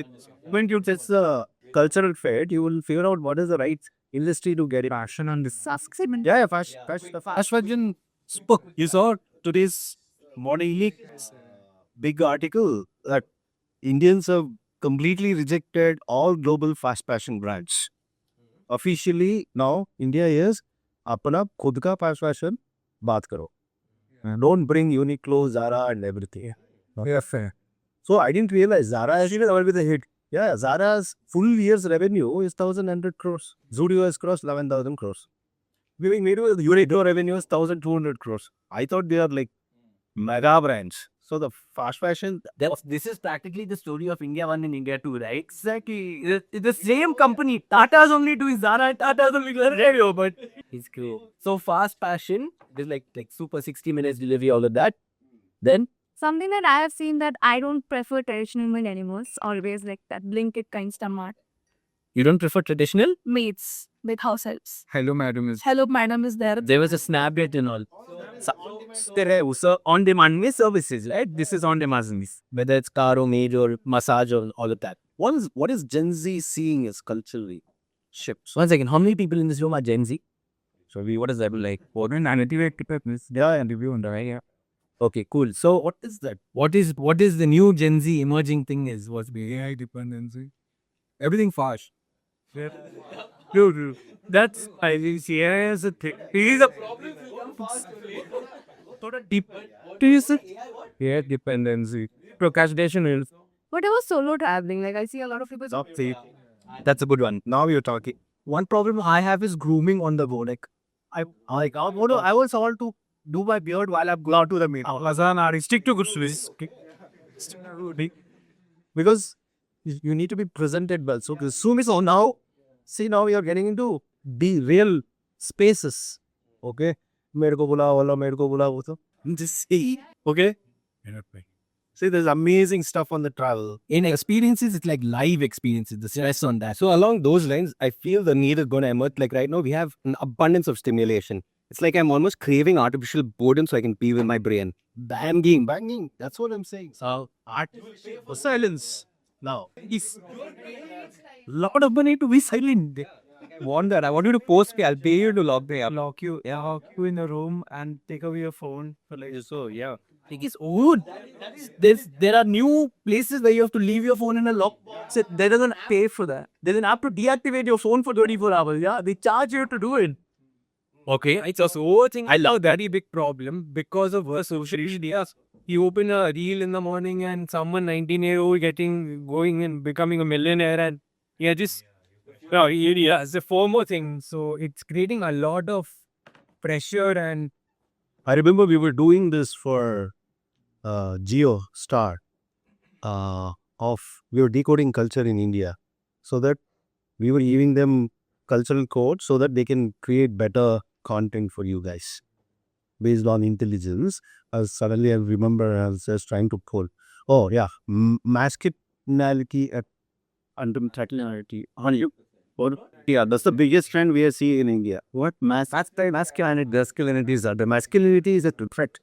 when you test the cultural fit, you will figure out what is the right industry to get it. Passion on this. Yeah, fast fashion. You saw today's morning big article that Indians have completely rejected all global fast fashion brands. Officially now, India is अपना खुद का fast fashion बात करो. Don't bring Uniqlo, Zara and everything. Yeah, fair. So I didn't realize Zara has even ever been a hit. Yeah, Zara's full year's revenue is 1,100 crores. Zudio has crossed 11,000 crores. Uniqlo revenue is 1,200 crores. I thought they are like mega brands. So the fast fashion, This is practically the story of India 1 and India 2, right? Exactly. The same company. Tata's only doing Zara and Tata's only doing radio, but it's cool. So fast fashion, there's like super 60 minutes delivery, all of that. Then Something that I have seen that I don't prefer traditional meat anymore. It's always like that blanket kind of mart. you don't prefer traditional? Mates with house helps. Hello, madam is. Hello, madam is there. There was a Snapchat and all. So on demand services, right? This is on demand, whether it's car or maid or massage or all of that. what is Gen Z seeing as culturally shifts? One second, how many people in this room are Gen Z? So what does that look like? Yeah, and review on the right. Yeah. Okay, cool. So what is that? What is the new Gen Z emerging thing is? What's being AI dependency. Everything fast. Yeah. Dude, that's I see AI as a thing. It is a problem. Deep. Yeah, dependency. Procrastination is. What about solo traveling? Like I see a lot of people. That's a good one. Now you're talking. One problem I have is grooming on the go. Like, I want someone to do my beard while I'm going out to the meet. Azaan, stick to good Swiss. Because you need to be presented well. So Zoom is on now. See, now you're getting into the real spaces. Okay? मेरे को बुला वो तो. Just see. Okay? See, there's amazing stuff on the travel. In experiences, it's like live experiences, the stress on that. So along those lines, I feel the need is going to emerge. Like right now, we have an abundance of stimulation. It's like I'm almost craving artificial boredom so I can be with my brain. Banging. That's what I'm saying. So, art for silence. Now, It's lot of money to be silent. I want that. I want you to post me. I'll pay you to lock me up. Lock you in a room and take away your phone for like so. Yeah. It's old. There are new places where you have to leave your phone in a lock. So there doesn't pay for that. There's an app to deactivate your phone for 24 hours. Yeah, they charge you to do it. Okay, it's a whole thing. I love that. Very big problem because of her social media. You open a reel in the morning and someone 19-year-old going and becoming a millionaire and it's a FOMO thing. So it's creating a lot of pressure and I remember we were doing this for Geo Star. We were decoding culture in India, so that we were giving them cultural code so that they can create better content for you guys based on intelligence. Suddenly I remember I was just trying to pull. Oh yeah, masculinity at masculinity on you. Yeah, that's the biggest trend we are seeing in India. What masculinity is that? The masculinity is a threat.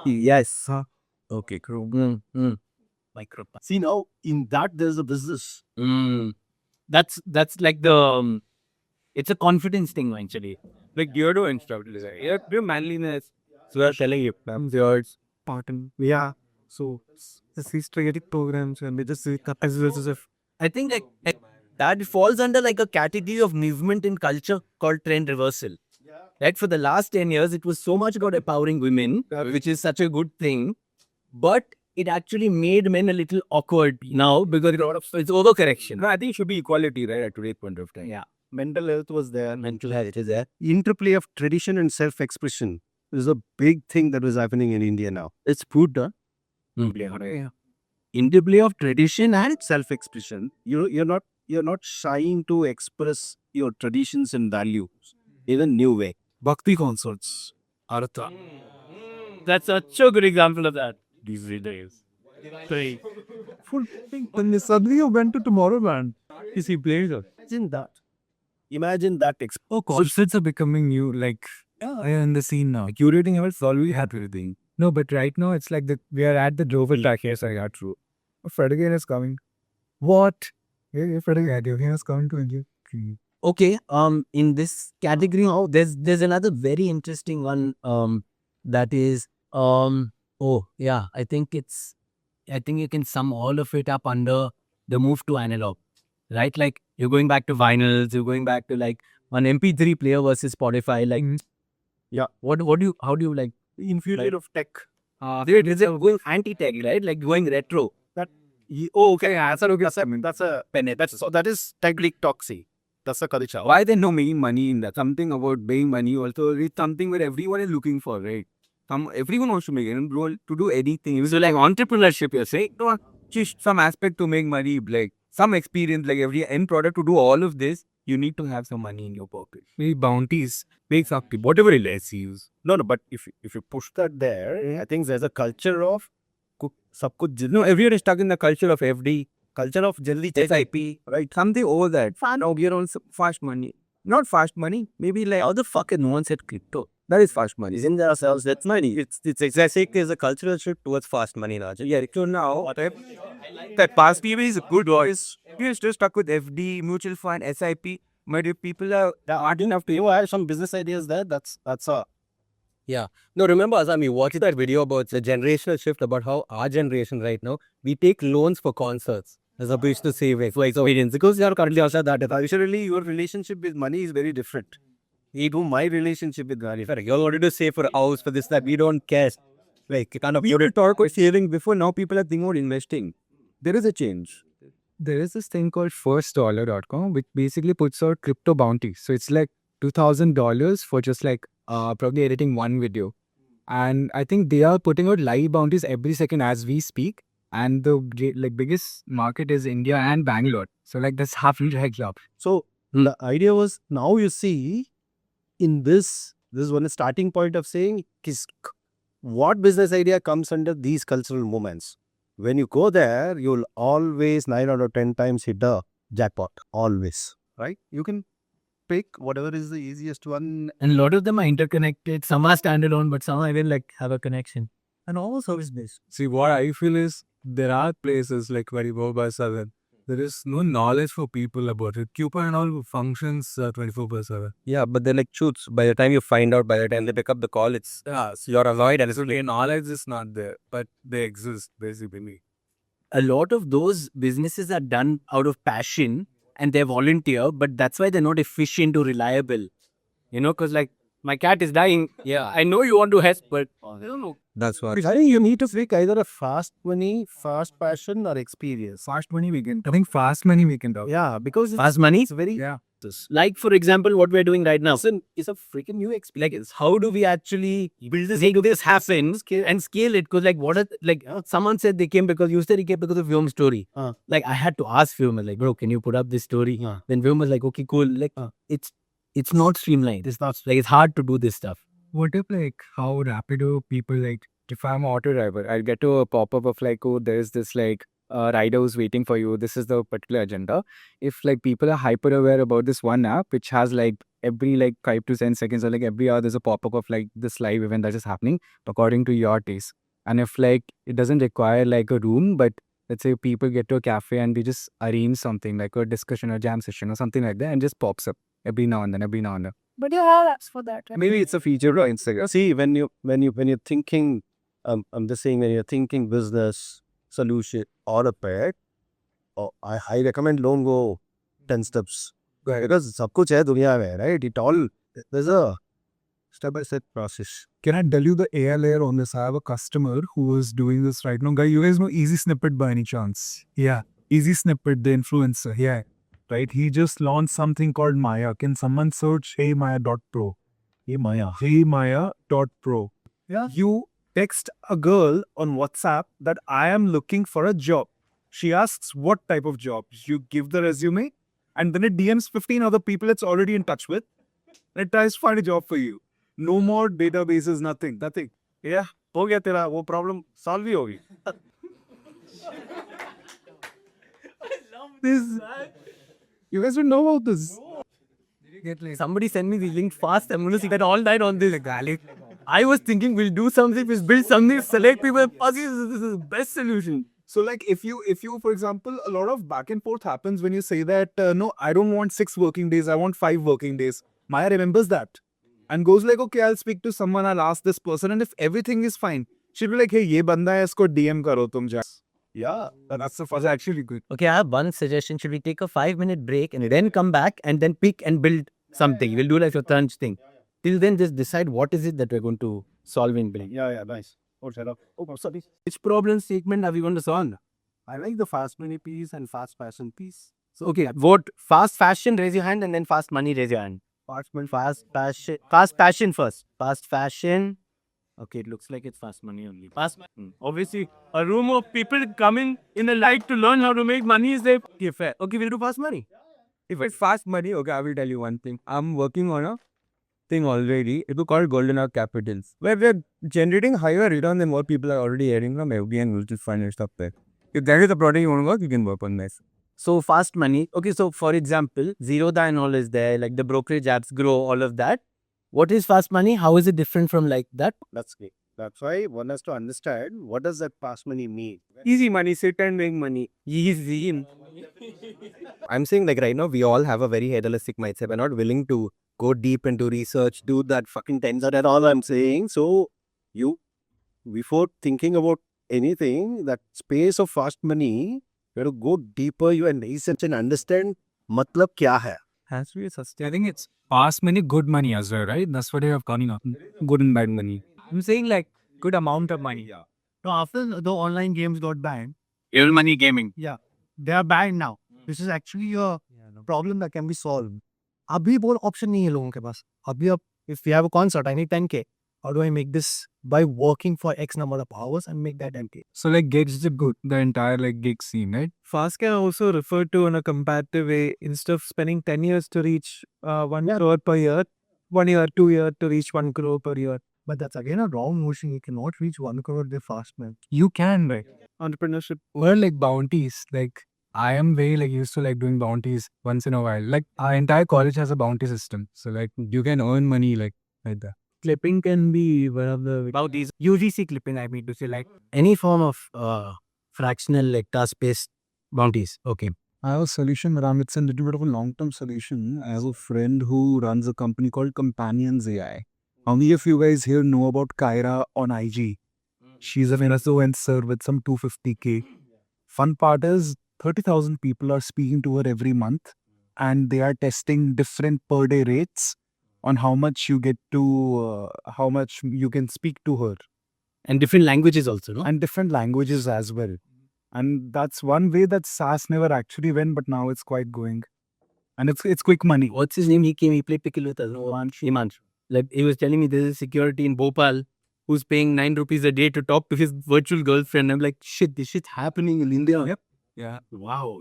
Yes. Okay, cool. Micro. See now, in that there's a business. That's like the. It's a confidence thing actually. like deodorant and stuff. Your manliness. So they're telling you, yours, pattern. Yeah. So these strategic programs and they just as well as if I think like that falls under like a category of movement in culture called trend reversal. Right? For the last 10 years, it was so much about empowering women, which is such a good thing. But it actually made men a little awkward now because it's overcorrection. No, I think it should be equality, right, at today's point of time. Yeah. Mental health was there. Mental health is there. Interplay of tradition and self-expression is a big thing that was happening in India now. It's proved, huh? Interplay of tradition and self-expression. You're not shying to express your traditions and values in a new way. Bhakti concerts. Artha. That's such a good example of that. These days. Full thing. Then suddenly you went to Tomorrowland. Is he playing it? Imagine that. oh, concerts are becoming new, like in the scene now. Curating events always had everything. No, but right now it's like we are at the Dover track. Yes, I got true. Fred again is coming. What? If he has come to India. Okay. In this category, there's another very interesting one. That is Oh yeah, I think you can sum all of it up under the move to analog, right? Like you're going back to vinyls, you're going back to like an MP3 player versus Spotify. Like, yeah, how do you like Inferior of tech. they're going anti-tech, right? Like going retro. Okay, that is technically toxic. That's a culture. Why they no making money in that? Something about making money also. It's something where everyone is looking for, right? Everyone wants to make it. And bro, to do anything. So like entrepreneurship, you're saying? No, just some aspect to make money, like some experience, like every end product to do all of this, you need to have some money in your pocket. Maybe bounties, make something, whatever it is you use. No, but if you push that there, I think there's a culture of No, everyone is stuck in the culture of FD, culture of jaldi SIP, right? Something over that. Now we are on fast money. Not fast money, maybe like How the fuck no one said crypto? that is fast money. Isn't there ourselves? That's money. It's exactly there's a cultural shift towards fast money, Raj. Yeah, so now that past TV is a good voice. You're still stuck with FD, mutual fund, SIP. But if people are hard enough to have some business ideas there. That's a Yeah. No, remember, Azam, you watched that video about the generational shift, about how our generation right now, we take loans for concerts as opposed to savings for experience. Because you are currently also that. Culturally, your relationship with money is very different. My relationship with money. You all wanted to save for a house, for this, that. We don't care. Like, kind of. we used to talk about saving before. Now people are thinking about investing. There is a change. There is this thing called firstdollar.com, which basically puts out crypto bounties. So it's like $2,000 for just like probably editing one video. And I think they are putting out live bounties every second as we speak. And the biggest market is India and Bangalore. So like that's half a club. So the idea was, now you see in this is one starting point of saying what business idea comes under these cultural moments. When you go there, you'll always 9 out of 10 times hit the jackpot. Always. Right? You can pick whatever is the easiest one. And a lot of them are interconnected. Some are standalone, but some even like have a connection. And all service based. See, what I feel is there are places like Varibo by 7. There is no knowledge for people about it. Coupon and all functions 24/7. Yeah, but they're like shoots. By the time you find out, by the time they pick up the call, it's you're annoyed and it's The knowledge is not there, but they exist basically. A lot of those businesses are done out of passion and they're volunteer, but that's why they're not efficient or reliable. You know, because like my cat is dying. Yeah, I know you want to help, but I don't know. that's what. I think you need to pick either a fast money, fast passion, or experience. Fast money weekend. I think fast money weekend. Yeah, because Fast money. it's very Like for example, what we're doing right now is a freaking new experience. How do we actually make this happen and scale it? Because like someone said they came because you said he came because of Vyom story. Like I had to ask Vyom, like, bro, can you put up this story? Then Vyom was like, okay, cool. Like it's not streamlined. It's not like it's hard to do this stuff. What if like how Rapido people like, if I'm an auto driver, I'll get to a pop-up of like, oh, there's this like rider who's waiting for you. This is the particular agenda. If like people are hyper aware about this one app, which has like every like 5 to 10 seconds or like every hour, there's a pop-up of like this live event that is happening according to your taste. And if like it doesn't require like a room, but let's say people get to a cafe and they just arrange something like a discussion or jam session or something like that and just pops up every now and then. But you have apps for that, right? maybe it's a feature of Instagram. See, when you're thinking, I'm just saying, when you're thinking business solution or a pet, I recommend don't go 10 steps because सब कुछ है दुनिया में, right? It all there's a step-by-step process. Can I tell you the AI layer on this? I have a customer who is doing this right now. Guy, you guys know Easy Snippet by any chance? Yeah. Easy Snippet, the influencer. Yeah. Right? He just launched something called Maya. Can someone search heymaya.pro? Heymaya.pro. Yeah. You text a girl on WhatsApp that I am looking for a job. She asks what type of job. You give the resume and then it DMs 15 other people it's already in touch with. And it tries to find a job for you. No more databases, nothing. Yeah, हो गया तेरा वो problem solve ही होगी. This, you guys don't know about this. Somebody send me the link fast. I'm going to see that all night on this. I was thinking we'll do something, we'll build something, select people. This is the best solution. So like if you for example, a lot of back and forth happens when you say that no, I don't want 6 working days, I want 5 working days. Maya remembers that and goes like, okay, I'll speak to someone, I'll ask this person, and if everything is fine, she'll be like, hey, ye banda hai, isko DM karo tum ja. Yeah, that's actually good. Okay, I have one suggestion. Should we take a 5-minute break and then come back and then pick and build something? We'll do like a crunch thing. Till then, just decide what is it that we're going to solve in building. Yeah, nice. Oh, shut up. Oh, sorry. Which problem statement are we going to solve? I like the fast money piece and fast fashion piece. So, okay, vote fast fashion, raise your hand, and then fast money, raise your hand. Fast fashion first. Fast fashion. Okay, it looks like it's fast money only. Obviously, a room of people coming in the light to learn how to make money is there. Okay, fair. Okay, we'll do fast money. If it's fast money, okay, I will tell you one thing. I'm working on a thing already. It will call Golden Hour Capitals, where we're generating higher return than what people are already earning from FD and mutual fund and stuff there. If that is the product you want to work, you can work on this. So fast money. Okay, so for example, Zerodha and all is there, like the brokerage apps grow, all of that. What is fast money? How is it different from like that? That's great. That's why one has to understand what does that fast money mean. Easy money, sit and make money. Easy. I'm saying like right now we all have a very idealistic mindset. We're not willing to go deep into research, do that fucking tens. That's all I'm saying. So you, before thinking about anything, that space of fast money, you have to go deeper, you and research and understand matlab kya hai. Has to be a sustain. I think it's fast money, good money as well, right? That's what you have gone on. Good and bad money. I'm saying like good amount of money. No, after the online games got banned, Real money gaming. they are banned now. This is actually a problem that can be solved. अभी वो option नहीं है लोगों के पास. अभी अब if we have a concert, I need 10k. How do I make this by working for X number of hours and make that 10k? So like gigs the good, the entire like gig scene, right? Fast can also refer to in a comparative way. Instead of spending 10 years to reach 1 crore per year, 1 year, 2 years to reach 1 crore per year. But that's again a wrong notion. You cannot reach 1 crore the fast, man. You can, right? Entrepreneurship. Or like bounties. Like I am very like used to like doing bounties once in a while. Like our entire college has a bounty system. So like you can earn money like that. Clipping can be one of the About these UGC clipping, I mean to say, like any form of fractional like task-based bounties. Okay. I have a solution, Ram. It's a little bit of a long-term solution. I have a friend who runs a company called Companions AI. How many of you guys here know about Kyra on IG? She's an influencer with some 250k. Fun part is 30,000 people are speaking to her every month and they are testing different per day rates on how much you get to, how much you can speak to her. And different languages also, no? And different languages as well. And that's one way that SaaS never actually went, but now it's quite going. And it's quick money. What's his name? He came, he played pickle with us. No, Himanshu. Like he was telling me there's a security in Bhopal who's paying 9 rupees a day to talk to his virtual girlfriend. I'm like, shit, this shit's happening in India. Yep. yeah. Wow.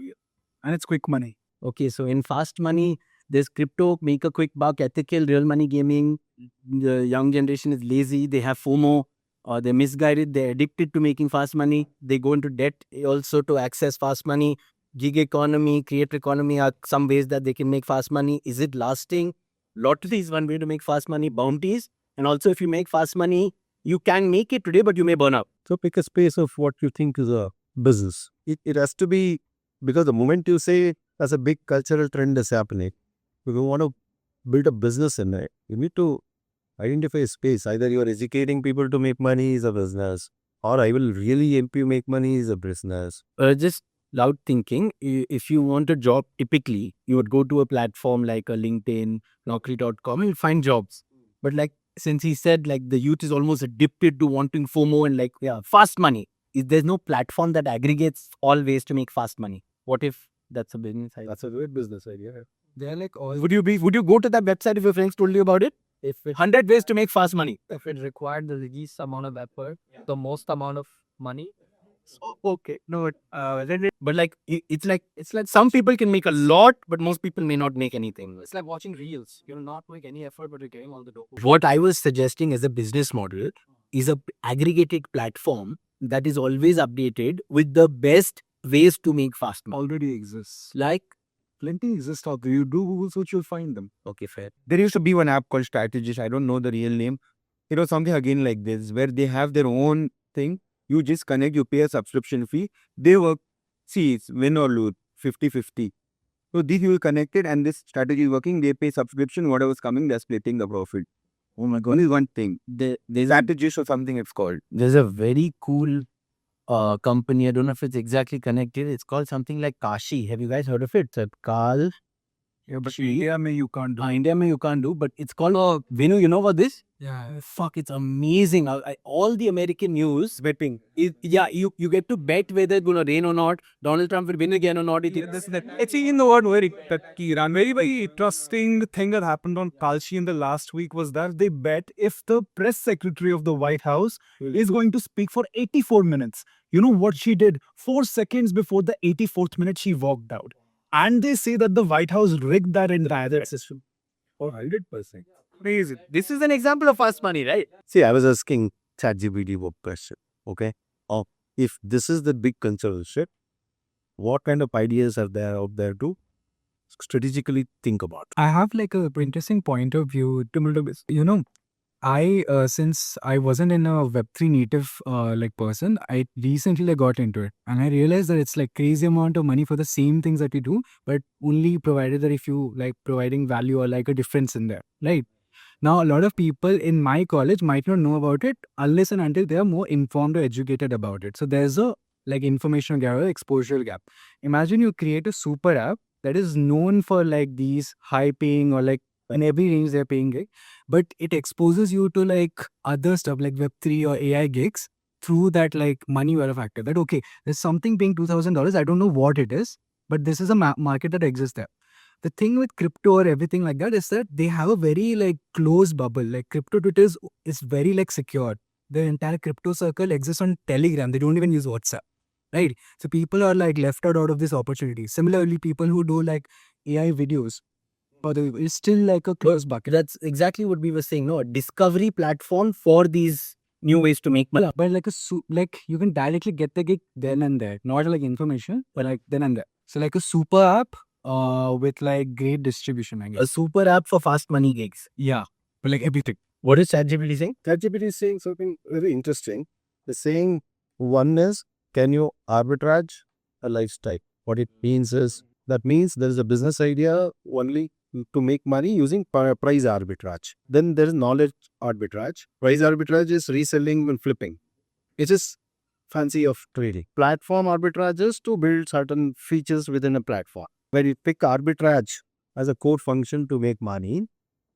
And it's quick money. Okay, so in fast money, there's crypto, make a quick buck, ethical, real money gaming. The young generation is lazy, they have FOMO, or they're misguided, they're addicted to making fast money. They go into debt also to access fast money. Gig economy, creator economy are some ways that they can make fast money. Is it lasting? Lottery is one way to make fast money. Bounties. And also if you make fast money, you can make it today, but you may burn out. So pick a space of what you think is a business. It has to be, because the moment you say that's a big cultural trend is happening, if you want to build a business in it, you need to identify a space. Either you are educating people to make money is a business, or I will really help you make money is a business. Just loud thinking. If you want a job, typically you would go to a platform like a LinkedIn, Naukri.com, and you'll find jobs. But like since he said like the youth is almost addicted to wanting FOMO and like fast money, there's no platform that aggregates all ways to make fast money. What if that's a business idea? That's a great business idea. They're like all Would you go to that website if your friends told you about it? if it 100 ways to make fast money. if it required the least amount of effort, the most amount of money. Okay, no, but like it's like some people can make a lot, but most people may not make anything. It's like watching reels. You'll not make any effort, but you're getting all the dope. What I was suggesting as a business model is a aggregated platform that is always updated with the best ways to make fast money. Already exists. Like, Plenty exist out there. You do Google search, you'll find them. okay, fair. There used to be one app called Strategist. I don't know the real name. It was something again like this, where they have their own thing You just connect, you pay a subscription fee. They work, see, it's win or lose, 50-50. So these you will connect it and this strategy is working. They pay subscription, whatever's coming, they're splitting the profit. Oh my God. Only one thing. There's Strategist or something it's called. there's a very cool company. I don't know if it's exactly connected. It's called something like Kashi. Have you guys heard of it? It's Kal. Yeah, but India mein you can't do. India mein you can't do, but it's called Vinu. You know what this? Yeah. Fuck, it's amazing. All the American news Betting. you get to bet whether it's gonna rain or not. Donald Trump will win again or not. Actually, in the word very very interesting thing that happened on Kalshi in the last week was that they bet if the press secretary of the White House is going to speak for 84 minutes. You know what she did? 4 seconds before the 84th minute, she walked out. And they say that the White House rigged that entire system. 100%. Crazy. This is an example of fast money, right? See, I was asking ChatGPT one question. Okay. If this is the big conservatorship, what kind of ideas are there out there to strategically think about? I have like a interesting point of view. You know, since I wasn't in a Web3 native like person, I recently got into it, and I realized that it's like crazy amount of money for the same things that you do, but only provided that if you like providing value or like a difference in there, right? Now, a lot of people in my college might not know about it unless and until they are more informed or educated about it. So there's a like information gap or exposure gap. Imagine you create a super app that is known for like these high paying or like in every range they're paying gig, but it exposes you to like other stuff like Web3 or AI gigs through that like money were a factor. That okay, there's something paying $2,000. I don't know what it is, but this is a market that exists there. The thing with crypto or everything like that is that they have a very like close bubble. Like crypto Twitter is very like secure. The entire crypto circle exists on Telegram. They don't even use WhatsApp, right? So people are like left out of this opportunity. Similarly, people who do like AI videos, but it's still like a closed bucket. That's exactly what we were saying. No, a discovery platform for these new ways to make money. Yeah, but like like you can directly get the gig then and there, not like information, but like then and there. So like a super app with like great distribution, I guess. A super app for fast money gigs. Yeah, but like everything. What is ChatGPT saying? ChatGPT is saying something very interesting. The saying one is, can you arbitrage a lifestyle? What it means is, that means there is a business idea only to make money using price arbitrage. Then there is knowledge arbitrage. Price arbitrage is reselling and flipping. It is fancy of trading. Platform arbitrage is to build certain features within a platform. Where you pick arbitrage as a core function to make money,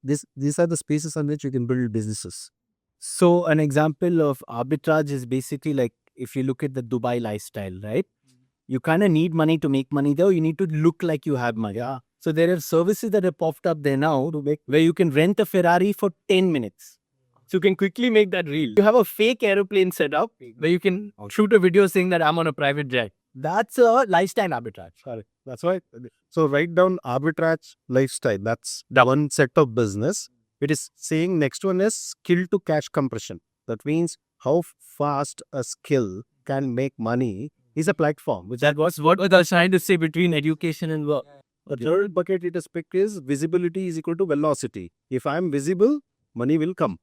these are the spaces on which you can build businesses. So an example of arbitrage is basically like if you look at the Dubai lifestyle, right? You kind of need money to make money there. You need to look like you have money. Yeah. So there are services that have popped up there now where you can rent a Ferrari for 10 minutes. So you can quickly make that reel. You have a fake aeroplane set up where you can shoot a video saying that I'm on a private jet. That's a lifestyle arbitrage. Sorry, that's why. So write down arbitrage lifestyle. That's the one set of business. It is saying next one is skill to cash compression. That means how fast a skill can make money is a platform. That was what I was trying to say between education and work. The third bucket it is picked is visibility is equal to velocity. If I am visible, money will come.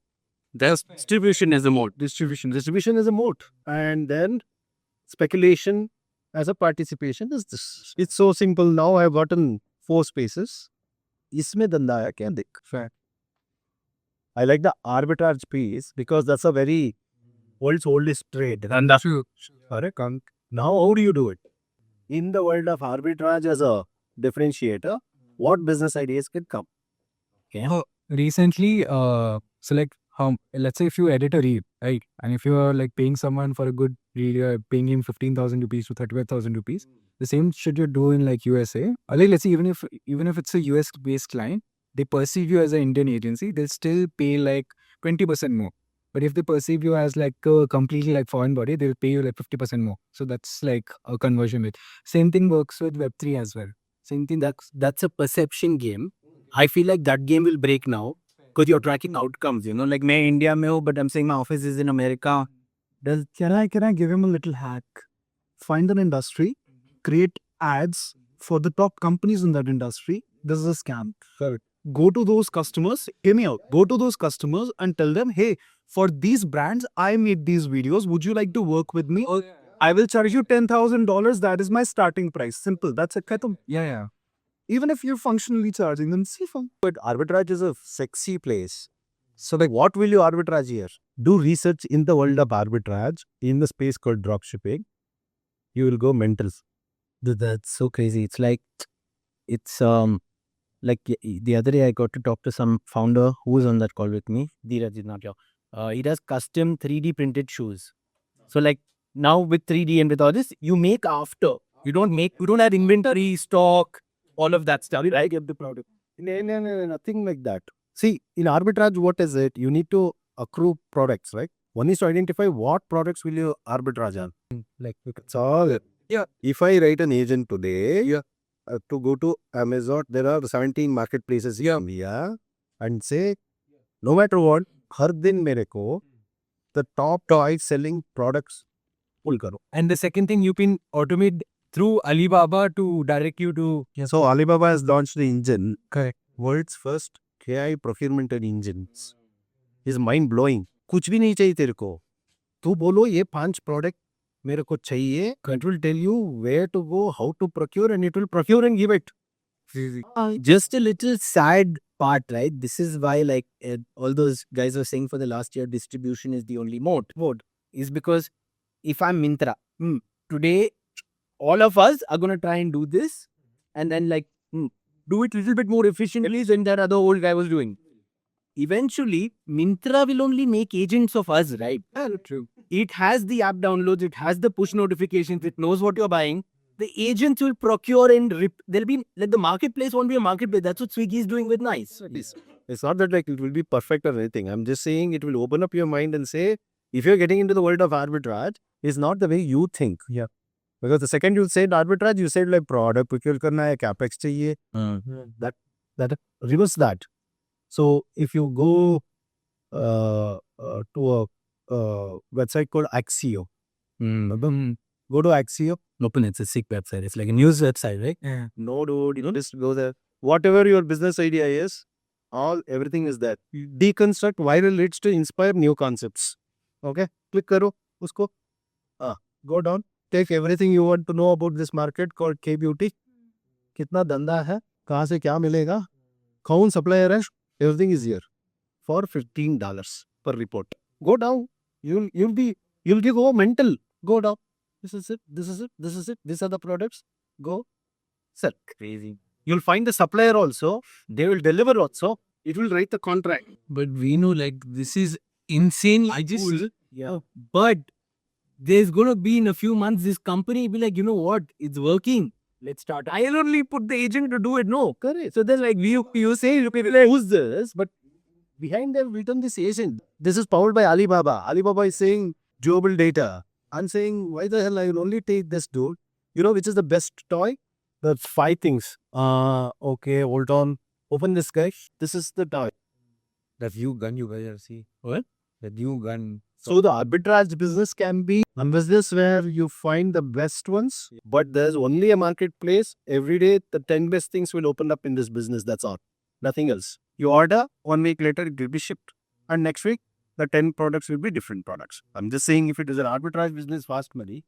There's distribution as a mode. Distribution is a mode. And then speculation as a participation is this. It's so simple. Now I have gotten 4 spaces. Isme dhanda hai kya dekh? Fair. I like the arbitrage piece because that's a very world's oldest trade. True. Correct. Now how do you do it? In the world of arbitrage as a differentiator, what business ideas can come? Recently, so like let's say if you edit a reel, right, and if you are like paying someone for a good reel, you're paying him 15,000 rupees to 35,000 rupees. The same should you do in like USA. Or like let's say even if it's a US based client, they perceive you as an Indian agency, they'll still pay like 20% more. But if they perceive you as like a completely like foreign body, they'll pay you like 50% more. So that's like a conversion rate. Same thing works with Web3 as well. Same thing. That's a perception game. I feel like that game will break now because you're tracking outcomes. You know, like मैं India में हूँ, but I'm saying my office is in America. Can I give him a little hack? Find an industry, create ads for the top companies in that industry. This is a scam. Correct. go to those customers, hear me out, go to those customers and tell them, hey, for these brands, I made these videos. Would you like to work with me? I will charge you $10,000. That is my starting price. Simple. That's it. Khatam. Yeah. Even if you're functionally charging them, see fun. But arbitrage is a sexy place. So like what will you arbitrage here? Do research in the world of arbitrage in the space called dropshipping. You will go mental. That's so crazy. It's like the other day I got to talk to some founder who was on that call with me. Dheeraj is not here. He does custom 3D printed shoes. So like now with 3D and with all this, you make after. You don't have inventory, stock, all of that stuff. I get the product. No, nothing like that. See, in arbitrage, what is it? You need to accrue products, right? One is to identify what products will you arbitrage on. Like That's all. Yeah. If I write an agent today, to go to Amazon, there are 17 marketplaces in India, and say, no matter what, हर दिन मेरे को the top toy selling products pull करो. And the second thing, you can automate through Alibaba to direct you to. So Alibaba has launched the engine. Correct. World's first AI procurement engines. Is mind blowing. कुछ भी नहीं चाहिए तेरे को. तू बोलो ये 5 प्रोडक्ट मेरे को चाहिए. It will tell you where to go, how to procure, and it will procure and give it. just a little sad part, right? This is why like all those guys were saying for the last year, distribution is the only mode. Is because if I'm Myntra, today all of us are going to try and do this and then like do it a little bit more efficiently than that other old guy was doing. Eventually, Myntra will only make agents of us, right? True. It has the app downloads, it has the push notifications, it knows what you're buying. The agents will procure and there'll be like the marketplace won't be a marketplace. That's what Swiggy is doing with Nice. It's not that like it will be perfect or anything. I'm just saying it will open up your mind and say, if you're getting into the world of arbitrage, it's not the way you think. Yeah. Because the second you said arbitrage, you said like product procure karna hai, capex chahiye. That reverse that. So if you go to a website called Axio, go to Axio. Open it's a sick website. It's like a news website, right? Yeah. No, dude, you know, just go there. Whatever your business idea is, everything is there. Deconstruct viral hits to inspire new concepts. Okay, click karo usko. Go down. Take everything you want to know about this market called K Beauty. कितना धंधा है, कहाँ से क्या मिलेगा, कौन supplier है, everything is here for $15 per report. Go down. You'll give over mental. Go down. This is it. These are the products. Go sell. Crazy. You'll find the supplier also. They will deliver also. It will write the contract. But we know like this is insanely cool. Yeah. But there's gonna be in a few months this company be like, you know what, it's working. Let's start. I'll only put the agent to do it. No. Correct. So then like you say you can be like, Who's this? But behind them written this agent. This is powered by Alibaba. Alibaba is saying durable data. I'm saying, why the hell I will only take this dude? You know which is the best toy? The 5 things. Okay, hold on. Open this guy. This is the toy. That new gun you guys are seeing. What? The new gun. So the arbitrage business can be a business where you find the best ones, but there's only a marketplace. Every day, the 10 best things will open up in this business. That's all. Nothing else. You order, 1 week later, it will be shipped. And next week, the 10 products will be different products. I'm just saying if it is an arbitrage business, fast money,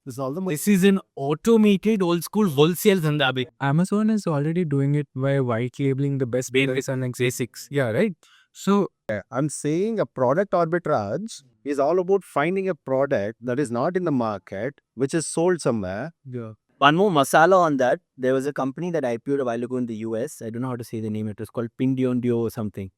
this is all the money. this is an automated old school wholesale dhandha. Amazon is already doing it by white labeling the best products and like basics. Yeah, right. So I'm saying a product arbitrage is all about finding a product that is not in the market, which is sold somewhere. yeah. One more masala on that. There was a company that IPO'd a while ago in the US. I don't know how to say the name. It was called Pindiondio or something.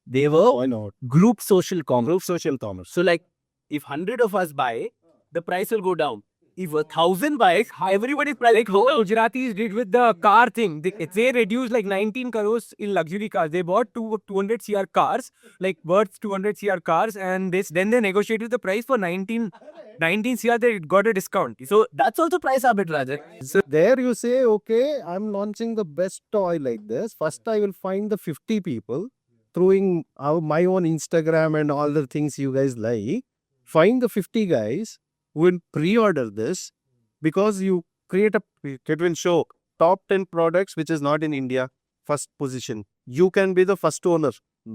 They were Why not? group social commerce. Group social commerce. So like if 100 of us buy, the price will go down. If 1,000 buys, everybody's price Like will how go up. Gujaratis did with the car thing. They reduced like 19 crores in luxury cars. They bought 200 CR cars, like worth 200 CR cars, and then they negotiated the price for 19 CR. They got a discount. So that's also price arbitrage. Right? So there you say, okay, I'm launching the best toy like this. First, I will find the 50 people throwing out my own Instagram and all the things you guys like. Find the 50 guys who will pre-order this because you create a, it will show top 10 products which is not in India. first position. You can be the first owner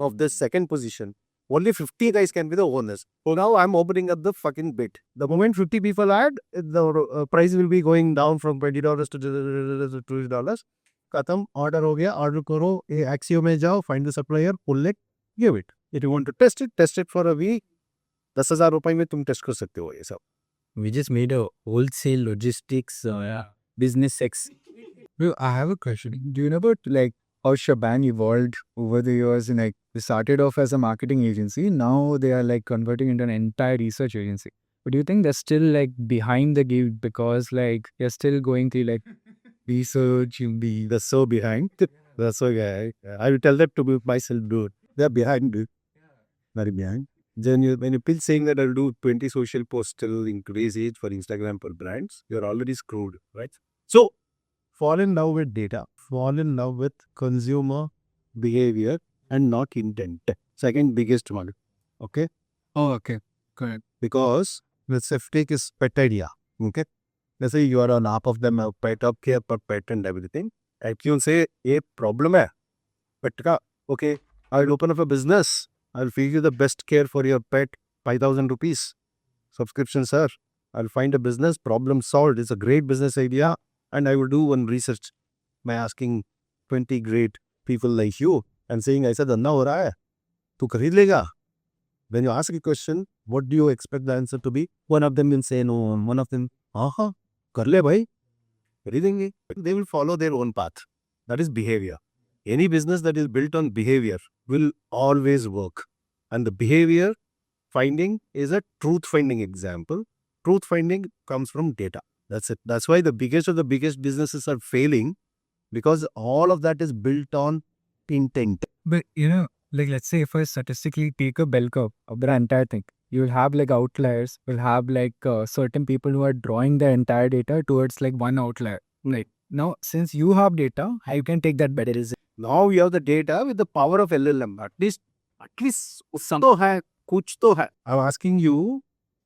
of the second position. Only 50 guys can be the owners. So now I'm opening up the fucking bid. The moment 50 people add, the price will be going down from $20 to $20. Khatam, order ho gaya, order karo, Axio mein jao, find the supplier, pull it, give it. If you want to test it for a week. 10,000 रुपए में तुम test कर सकते हो ये सब. We just made a wholesale logistics business sex. Bro, I have a question. Do you know about like how Shaban evolved over the years? And like they started off as a marketing agency. Now they are like converting into an entire research agency. But do you think they're still like behind the game because like they're still going through like research in the They're so behind. That's so guy. I will tell that to myself, dude. They're behind, dude. Very behind. Then when you feel saying that I'll do 20 social posts till increase age for Instagram for brands, you're already screwed, right? So, fall in love with data, fall in love with consumer behavior and not intent. Second biggest one. Okay? Oh, okay. Correct. Because let's say take is pet idea. Okay? Let's say you are on half of them have pet up care per pet and everything. If you say a problem hai, pet ka, okay, I'll open up a business. I'll feed you the best care for your pet, 5,000 rupees. Subscription, sir. I'll find a business, problem solved. It's a great business idea. And I will do one research by asking 20 great people like you and saying, I said, धंधा हो रहा है, तू खरीद लेगा? When you ask a question, what do you expect the answer to be? One of them will say no, one of them, हाँ, कर ले भाई, खरीदेंगे. They will follow their own path. That is behavior. Any business that is built on behavior will always work. And the behavior finding is a truth finding example. Truth finding comes from data. That's it. That's why the biggest of the biggest businesses are failing, because all of that is built on intent. But you know, like let's say if I statistically take a bell curve of the entire thing, you will have like outliers, you'll have like certain people who are drawing the entire data towards like one outlier. Like now, since you have data, how you can take that better is Now you have the data with the power of LLM. At least some to hai, kuch to hai. I'm asking you,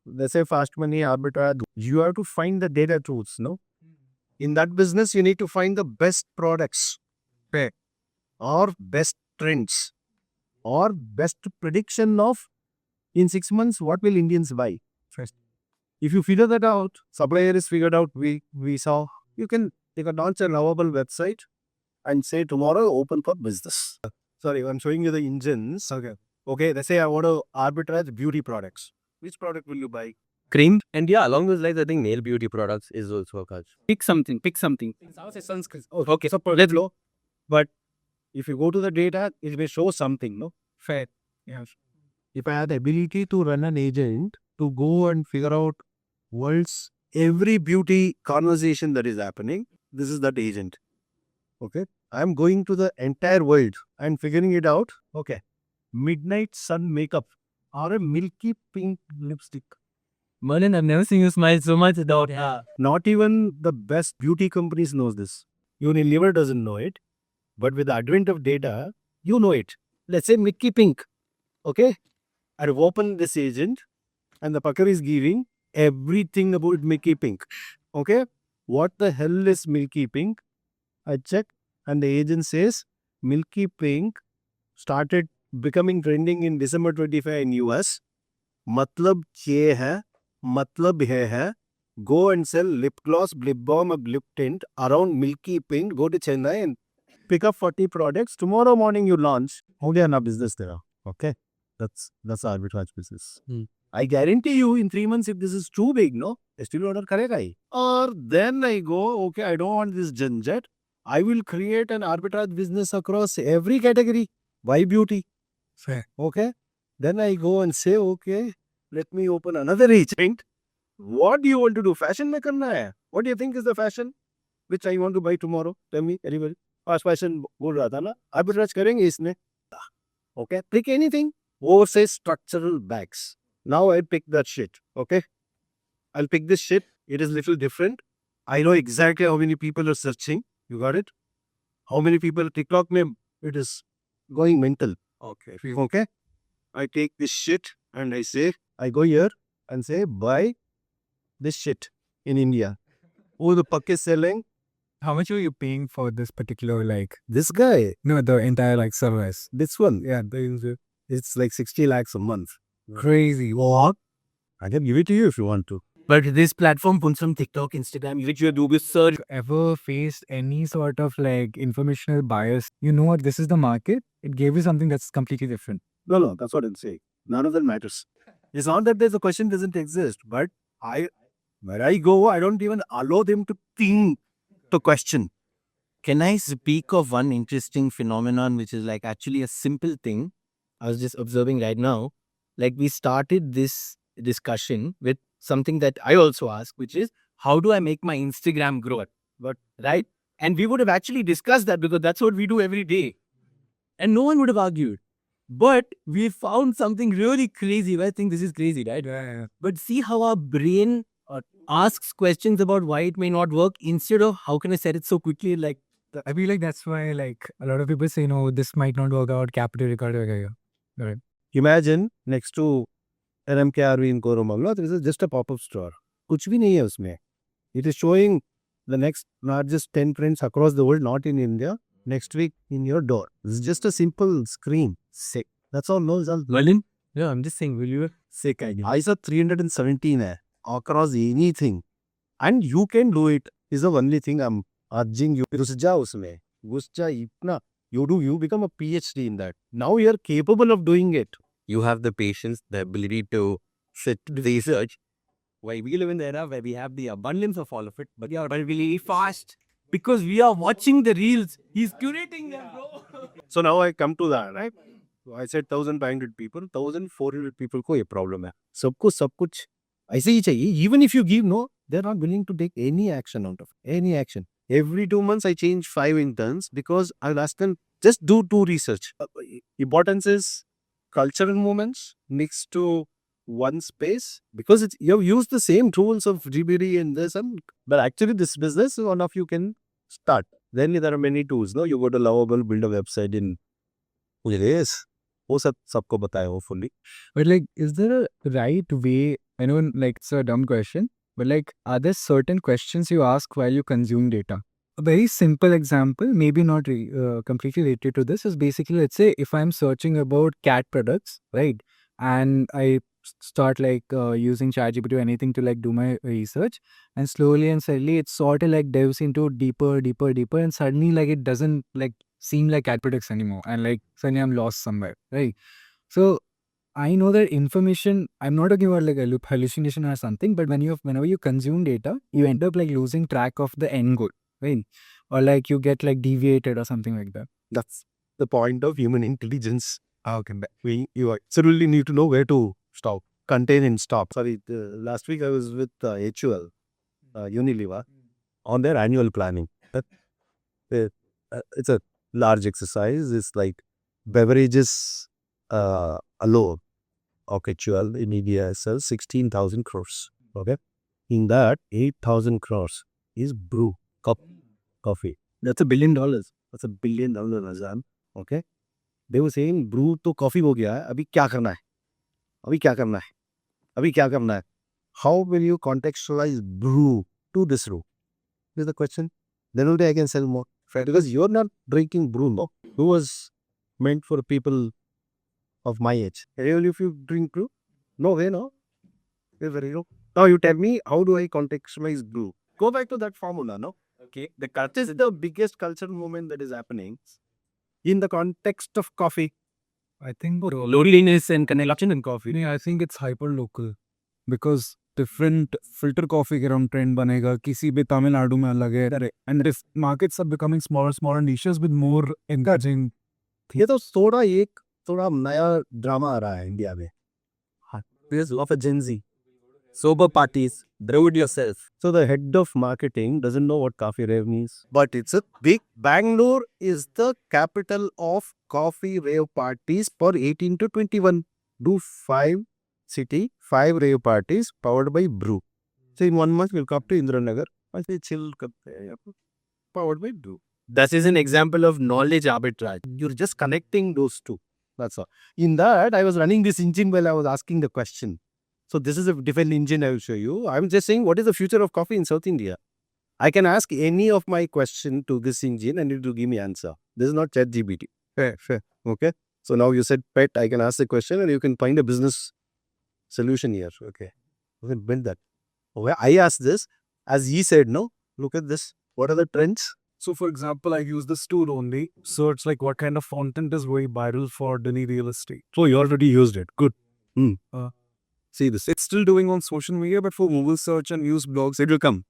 let's say fast money arbitrage, you have to find the data truths, no? In that business, you need to find the best products, or best trends, or best prediction of in 6 months, what will Indians buy? First, if you figure that out, supplier is figured out, we saw, you can launch a lovable website and say tomorrow open for business. Sorry, I'm showing you the engines. Okay, let's say I want to arbitrage beauty products. Which product will you buy? Cream. And yeah, along those lines, I think male beauty products is also a culture. Pick something. Okay, so let's go. But if you go to the data, it may show something, no? Fair. Yes. If I had the ability to run an agent to go and figure out world's every beauty conversation that is happening, this is that agent. Okay, I'm going to the entire world and figuring it out. Okay, midnight sun makeup or a milky pink lipstick. Merlin, I've never seen you smile so much about Not even the best beauty companies knows this. Unilever doesn't know it, but with the advent of data, you know it. Let's say Mickey Pink. Okay, I've opened this agent and the fucker is giving everything about Mickey Pink. Okay, what the hell is Milky Pink? I check and the agent says Milky Pink started becoming trending in December 25 in US. Matlab ye hai, matlab hai. Go and sell lip gloss, lip balm, or lip tint around Milky Pink. Go to Chennai and pick up 40 products. Tomorrow morning you launch. Only a business there. Okay, that's arbitrage business. I guarantee you in 3 months, if this is too big, no, I still order karega hi. Or then I go, okay, I don't want this janjat. I will create an arbitrage business across every category. Why beauty? fair. Okay. Then I go and say, okay, let me open another agent. What do you want to do? Fashion mein karna hai? What do you think is the fashion which I want to buy tomorrow? Tell me, anybody. Fast fashion bol raha tha na. Arbitrage karenge isme. Okay. Pick anything. Or say structural bags. Now I pick that shit. Okay. I'll pick this shit. It is little different. I know exactly how many people are searching. You got it? How many people TikTok name? It is going mental. Okay. Okay. I take this shit and I go here and say, buy this shit in India. Who the fuck is selling? How much are you paying for this particular This guy, no, the entire service? this one, Yeah, the user. it's like 60 lakhs a month. Crazy. What? I can give it to you if you want to. But this platform puts on TikTok, Instagram, which you do with search. Ever faced any sort of informational bias? You know what? This is the market. It gave you something that's completely different. No, that's what I'm saying. None of that matters. It's not that there's a question doesn't exist, but where I go, I don't even allow them to think to question. Can I speak of one interesting phenomenon, which is like actually a simple thing? I was just observing right now. Like we started this discussion with something that I also ask, which is how do I make my Instagram grow? But right? And we would have actually discussed that because that's what we do every day. And no one would have argued. But we found something really crazy. I think this is crazy, right? Yeah. But see how our brain asks questions about why it may not work instead of how can I set it so quickly? Like, I feel like that's why a lot of people say, no, this might not work out. Capital record. Right. Imagine next to RMKRV in Koromangala, there is just a pop-up store. कुछ भी नहीं है उसमें. It is showing the next largest 10 trends across the world, not in India, next week in your door. It's just a simple screen. Sick. That's all. No, it's Merlin? Yeah, I'm just saying, will you? sick idea. I saw 317 hai, across anything. And you can do it. Is the only thing I'm urging you. घुस जा उसमें. घुस जा इतना. You become a PhD in that. Now you're capable of doing it. You have the patience, the ability to sit, research. Why we live in the era where we have the abundance of all of it, but But really fast because we are watching the reels. He's curating them, bro. So now I come to that, right? So I said 1,500 people, 1,400 people को ये problem है. सबको सब कुछ ऐसे ही चाहिए. Even if you give no, they're not willing to take any action out of it. Any action. Every 2 months I change 5 interns because I'll ask them just do 2 research. Importance is cultural movements next to one space because it's you have used the same tools of GBD and this but actually this business one of you can start. Then there are many tools. No, you go to Lovable, build a website in yes. वो सबको बताया hopefully. But is there a right way? I know it's a dumb question, but are there certain questions you ask while you consume data? A very simple example, maybe not completely related to this, is basically, let's say if I'm searching about cat products, right? And I start using ChatGPT or anything to do my research, and slowly and steadily it sort of delves into deeper, and suddenly it doesn't seem like cat products anymore, and suddenly I'm lost somewhere, right? So I know that information, I'm not talking about a hallucination or something, but whenever you consume data, you end up losing track of the end goal, right? Or you get deviated or something like that. That's the point of human intelligence. Okay. You absolutely need to know where to stop, contain and stop. Sorry, last week I was with HUL, Unilever, on their annual planning. It's a large exercise. It's like beverages alone of HUL in India sells 16,000 crores. Okay, in that 8,000 crores is brew coffee. That's $1 billion. That's $1 billion, Azaan. Okay, they were saying brew to coffee हो गया है. अभी क्या करना है? अभी क्या करना है? अभी क्या करना है? How will you contextualize brew to this room? Is the question. Then only I can sell more. Because you're not drinking brew, no? Who was meant for people of my age? Really, if you drink brew? No way, no? Now you tell me, how do I contextualize brew? Go back to that formula, no? Okay. This is the biggest cultural movement that is happening in the context of coffee. I think Loneliness and connection in coffee. I think it's hyper local because different filter coffee के around trend बनेगा किसी भी तमिलनाडु में अलग है and if markets are becoming smaller niches with more engaging. ये तो थोड़ा नया ड्रामा आ रहा है इंडिया में. There's of a Gen Z. Sober parties, brew it yourself. So the head of marketing doesn't know what coffee rave means. But it's a big. Bangalore is the capital of coffee rave parties for 18 to 21. Do 5 rave parties powered by brew. So in 1 month we'll come to Indranagar. I say chill powered by brew. That is an example of knowledge arbitrage. You're just connecting those two. That's all. In that, I was running this engine while I was asking the question. So this is a different engine I will show you. I'm just saying, what is the future of coffee in South India? I can ask any of my question to this engine and it will give me answer. This is not ChatGPT. Fair. Okay. So now you said pet, I can ask the question and you can find a business solution here. Okay. You can build that. Okay. I asked this as he said, no, look at this. What are the trends? So, for example, I use this tool only. Search like what kind of content is going viral for Delhi real estate. So you already used it. Good. See this. It's still doing on social media, but for Google search and news blogs, it will come.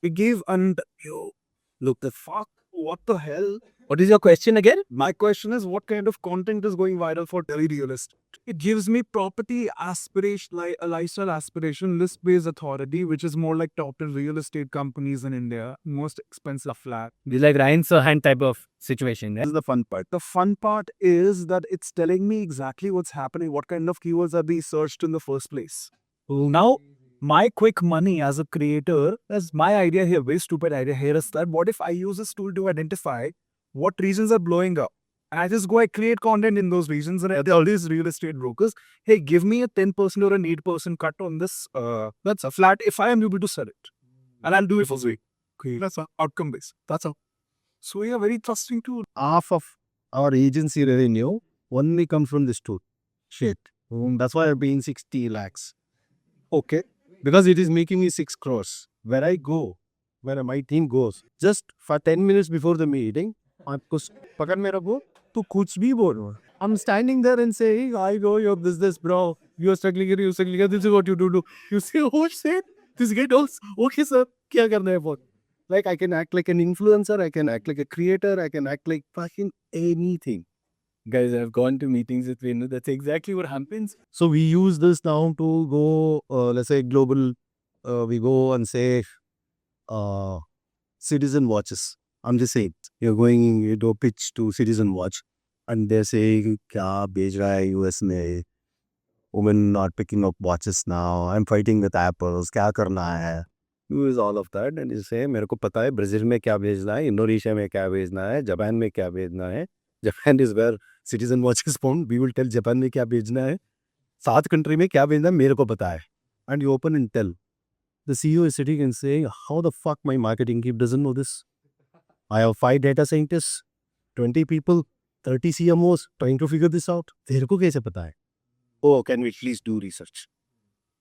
We gave and yo, look the fuck. What the hell? What is your question again? My question is, what kind of content is going viral for Delhi real estate? It gives me property aspiration, like a lifestyle aspiration, list-based authority, which is more like top 10 real estate companies in India, most expensive flat. This like Ryan's hand type of situation. This is the fun part. The fun part is that it's telling me exactly what's happening, what kind of keywords are being searched in the first place. Now, my quick money as a creator, as my idea here, very stupid idea here is that what if I use this tool to identify what regions are blowing up? And I just go, I create content in those regions and I tell these real estate brokers, hey, give me a 10% or an 8% cut on this. That's a flat if I am able to sell it. And I'll do it for free. Okay. That's outcome based. That's all. So we are very trusting tool. Half of our agency revenue only comes from this tool. Shit. That's why I'm paying 60 lakhs. Okay. Because it is making me 6 crores. Where I go, where my team goes, just for 10 minutes before the meeting, आपको पकड़ में रखो तो कुछ भी बोलो. I'm standing there and saying, I know your business, bro. You're struggling here, this is what you do. You say, oh shit, this guy knows. Okay, sir, क्या करना है बोल. Like I can act like an influencer, I can act like a creator, I can act like fucking anything. Guys, I've gone to meetings with Venu. That's exactly what happens. So we use this now to go, let's say global, we go and say citizen watches. I'm just saying, you're going, you do a pitch to Citizen Watch and they're saying, kya bej raha hai US mein? Women not picking up watches now. I'm fighting with Apples. Kya karna hai? Use all of that and you say, मेरे को पता है Brazil में क्या भेजना है, Indonesia में क्या भेजना है, Japan में क्या भेजना है. Japan is where Citizen Watch is found. We will tell Japan में क्या भेजना है. 7 country में क्या भेजना है मेरे को पता है. And you open and tell. The CEO is sitting and saying, how the fuck my marketing team doesn't know this? I have 5 data scientists, 20 people, 30 CMOs trying to figure this out. तेरे को कैसे पता है? Oh, can we at least do research?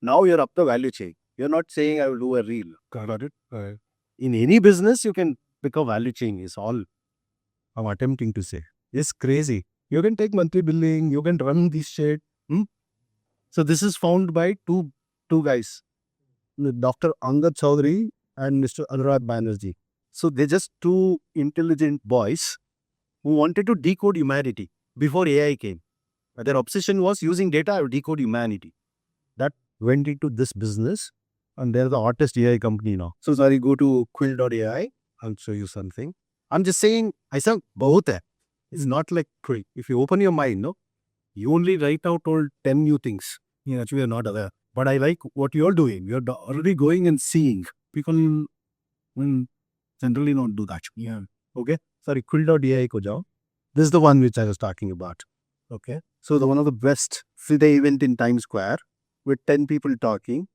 Now you're up the value chain. You're not saying I will do a reel. Got it? In any business, you can pick a value chain. Is all I'm attempting to say. It's crazy. You can take monthly billing. You can run this shit. So this is found by two guys, Dr. Angad Chaudhary and Mr. Anurag Banerjee. So they're just 2 intelligent boys who wanted to decode humanity before AI came. Their obsession was using data to decode humanity. That went into this business and they're the hottest AI company now. So sorry, go to quill.ai. I'll show you something. I'm just saying, I said, bahut hai. It's not like quill. If you open your mind, no, you only right now told 10 new things. Yeah, actually, you're not aware. But I like what you're doing. You're already going and seeing. People generally not do that. Yeah. Okay. Sorry, quill.ai ko jao. This is the one which I was talking about. Okay. So the one of the best Friday event in Times Square with 10 people talking.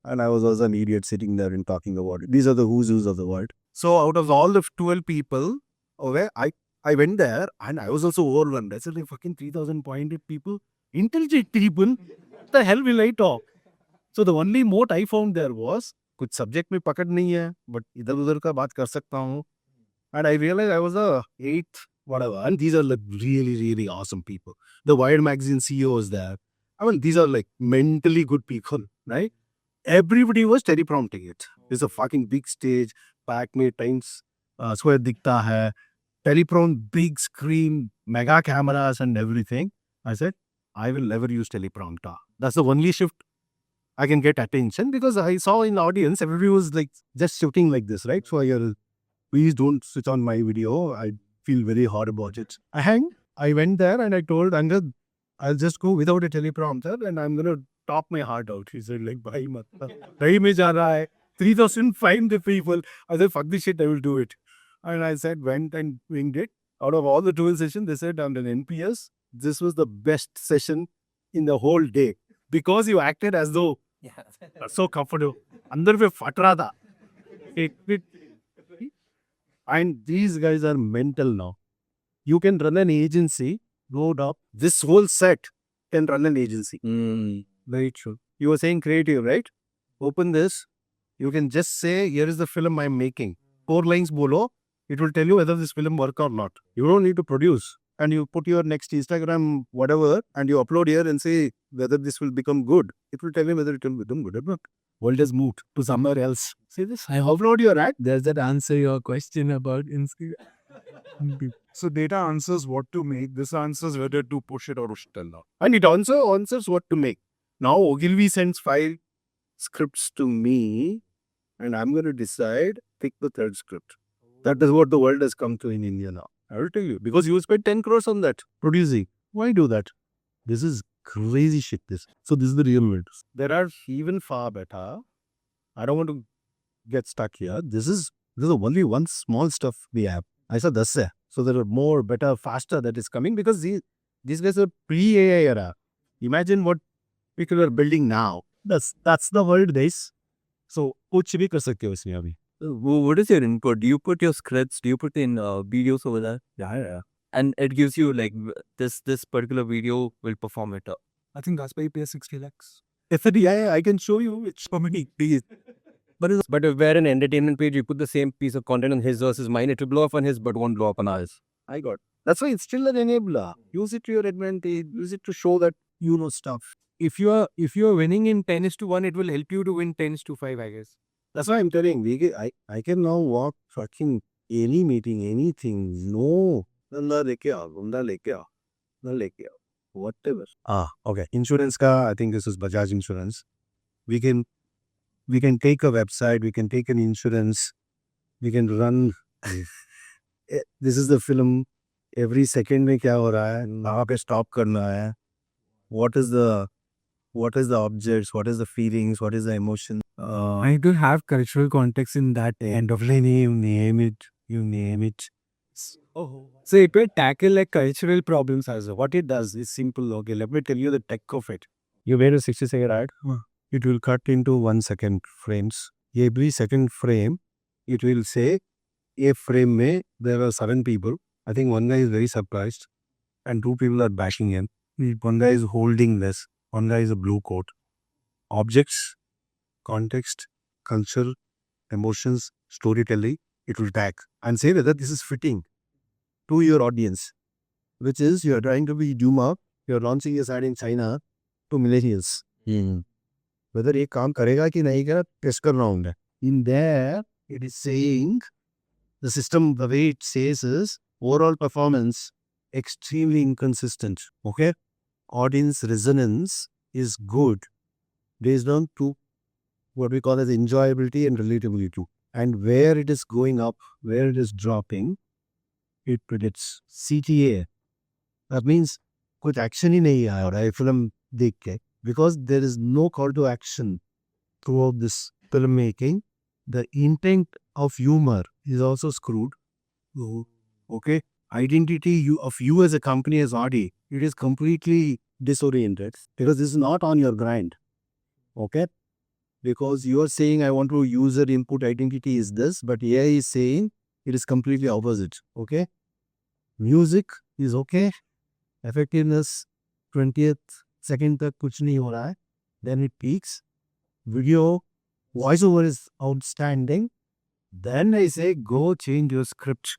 And I was also an idiot sitting there and talking about it. These are the who's of the world. So out of all the 12 people, okay, I went there and I was also overwhelmed. I said like fucking 3,000 pointed people, intelligent people. What the hell will I talk? So the only moat I found there was कुछ subject में पकड़ नहीं है, but इधर उधर का बात कर सकता हूँ. And I realized I was a 8th, whatever. And these are like really, really awesome people. The Wired magazine CEO is there. I mean, these are like mentally good people, right? Everybody was teleprompting it. It's a fucking big stage, packed में Times Square दिखता है, teleprompt, big screen, mega cameras and everything. I said, I will never use teleprompter. That's the only shift I can get attention because I saw in the audience, everybody was like just shooting like this, right? So please don't switch on my video. I feel very hard about it. I went there and I told Angad, I'll just go without a teleprompter and I'm going to top my heart out. He said like, bhai mat. Rahi mein ja raha hai. 3,500 people. I said, fuck this shit, I will do it. And I said, went and winged it. Out of all the 12 sessions, they said, I'm an NPS. This was the best session in the whole day. Because you acted as though so comfortable. अंदर पे फट रहा था. And these guys are mental now. You can run an agency, load up. This whole set can run an agency. Very true. You were saying creative, right? Open this. You can just say, here is the film I'm making. 4 lines bolo. It will tell you whether this film work or not. You don't need to produce. And you put your next Instagram, whatever, and you upload here and say whether this will become good. It will tell you whether it will become good or not. World has moved to somewhere else. See this? I hope Upload your ad. does that answer your question about Instagram? So data answers what to make. This answers whether to push it or push it now. And it also answers what to make. Now Ogilvy sends 5 scripts to me, and I'm going to decide, pick the third script. That is what the world has come to in India now. I will tell you. Because you spent 10 crores on that, producing. Why do that? This is crazy shit, this. So this is the real world. There are even far better. I don't want to get stuck here. This is only one small stuff we have. I said that's it. So there are more, better, faster that is coming because these guys are pre-AI era. Imagine what people are building now. That's the world, guys. So कुछ भी कर सकते हो इसमें अभी. What is your input? Do you put your scripts? Do you put in videos over there? Yeah. And it gives you like this particular video will perform it. I think that's why he pays 60 lakhs. Yeah, I can show you which comedy. Please. But if we're an entertainment page, you put the same piece of content on his versus mine, it will blow up on his but won't blow up on ours. I got. That's why it's still an enabler. Use it to your advantage. Use it to show that you know stuff. If you are winning in 10:1, it will help you to win 10:5, I guess. That's why I'm telling. I can now walk fucking any meeting, anything. No. Whatever. Okay. Insurance ka, I think this is Bajaj Insurance. We can take a website, we can take an insurance, we can run. This is the film. Every second में क्या हो रहा है, कहाँ पे stop करना है, what is the objects, what is the feelings, what is the emotion. I do have cultural context in that end of You name it. So it will tackle like cultural problems as well. What it does is simple. Okay, let me tell you the tech of it. You made a 60-second ad. It will cut into 1 second frames. Every second frame, it will say, a frame mein, there are 7 people. I think one guy is very surprised and 2 people are bashing him. One guy is holding this. One guy is a blue coat. Objects, context, culture, emotions, storytelling, it will tag and say whether this is fitting to your audience. Which is, you are trying to be Duma, you are launching a ad in China to millennials. Whether ये काम करेगा कि नहीं करेगा, test कर रहा हूँ मैं. In there, it is saying, the system, the way it says is, overall performance, extremely inconsistent. Okay? Audience resonance is good based on 2, what we call as enjoyability and relatability. And where it is going up, where it is dropping, it predicts CTA. That means कुछ action ही नहीं आया और film देख के. Because there is no call to action throughout this filmmaking, the intent of humor is also screwed. Okay? Identity of you as a company, as Audi, it is completely disoriented because this is not on your grind. Okay? Because you are saying, I want to user input identity is this, but AI is saying it is completely opposite. Okay? Music is okay. Effectiveness, 20th second तक कुछ नहीं हो रहा है. Then it peaks. Video, voiceover is outstanding. Then I say, go change your script.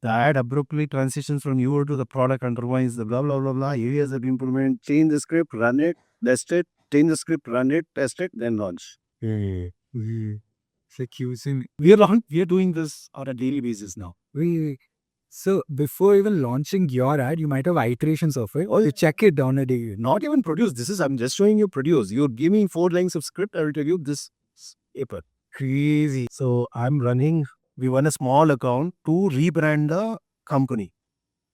The ad abruptly transitions from you to the product, undermines the blah, blah, blah, blah. Areas of improvement. Change the script, run it, test it. Change the script, run it, test it, then launch. It's like using. We are doing this on a daily basis now. So before even launching your ad, you might have iterations of it, or you check it down a day. Not even produce. I'm just showing you produce. You give me 4 lines of script, I will tell you this paper. Crazy. So we run a small account to rebrand the company.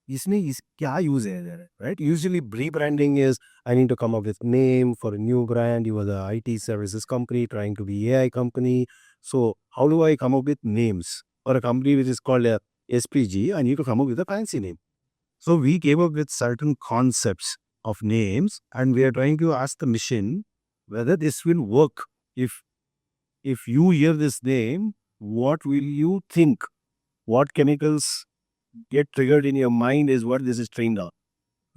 इसमें क्या use है, right? Usually rebranding is, I need to come up with name for a new brand. You are the IT services company trying to be AI company. So how do I come up with names for a company which is called a SPG? I need to come up with a fancy name. So we came up with certain concepts of names and we are trying to ask the machine whether this will work. If you hear this name, what will you think? what chemicals get triggered in your mind is what this is trained on.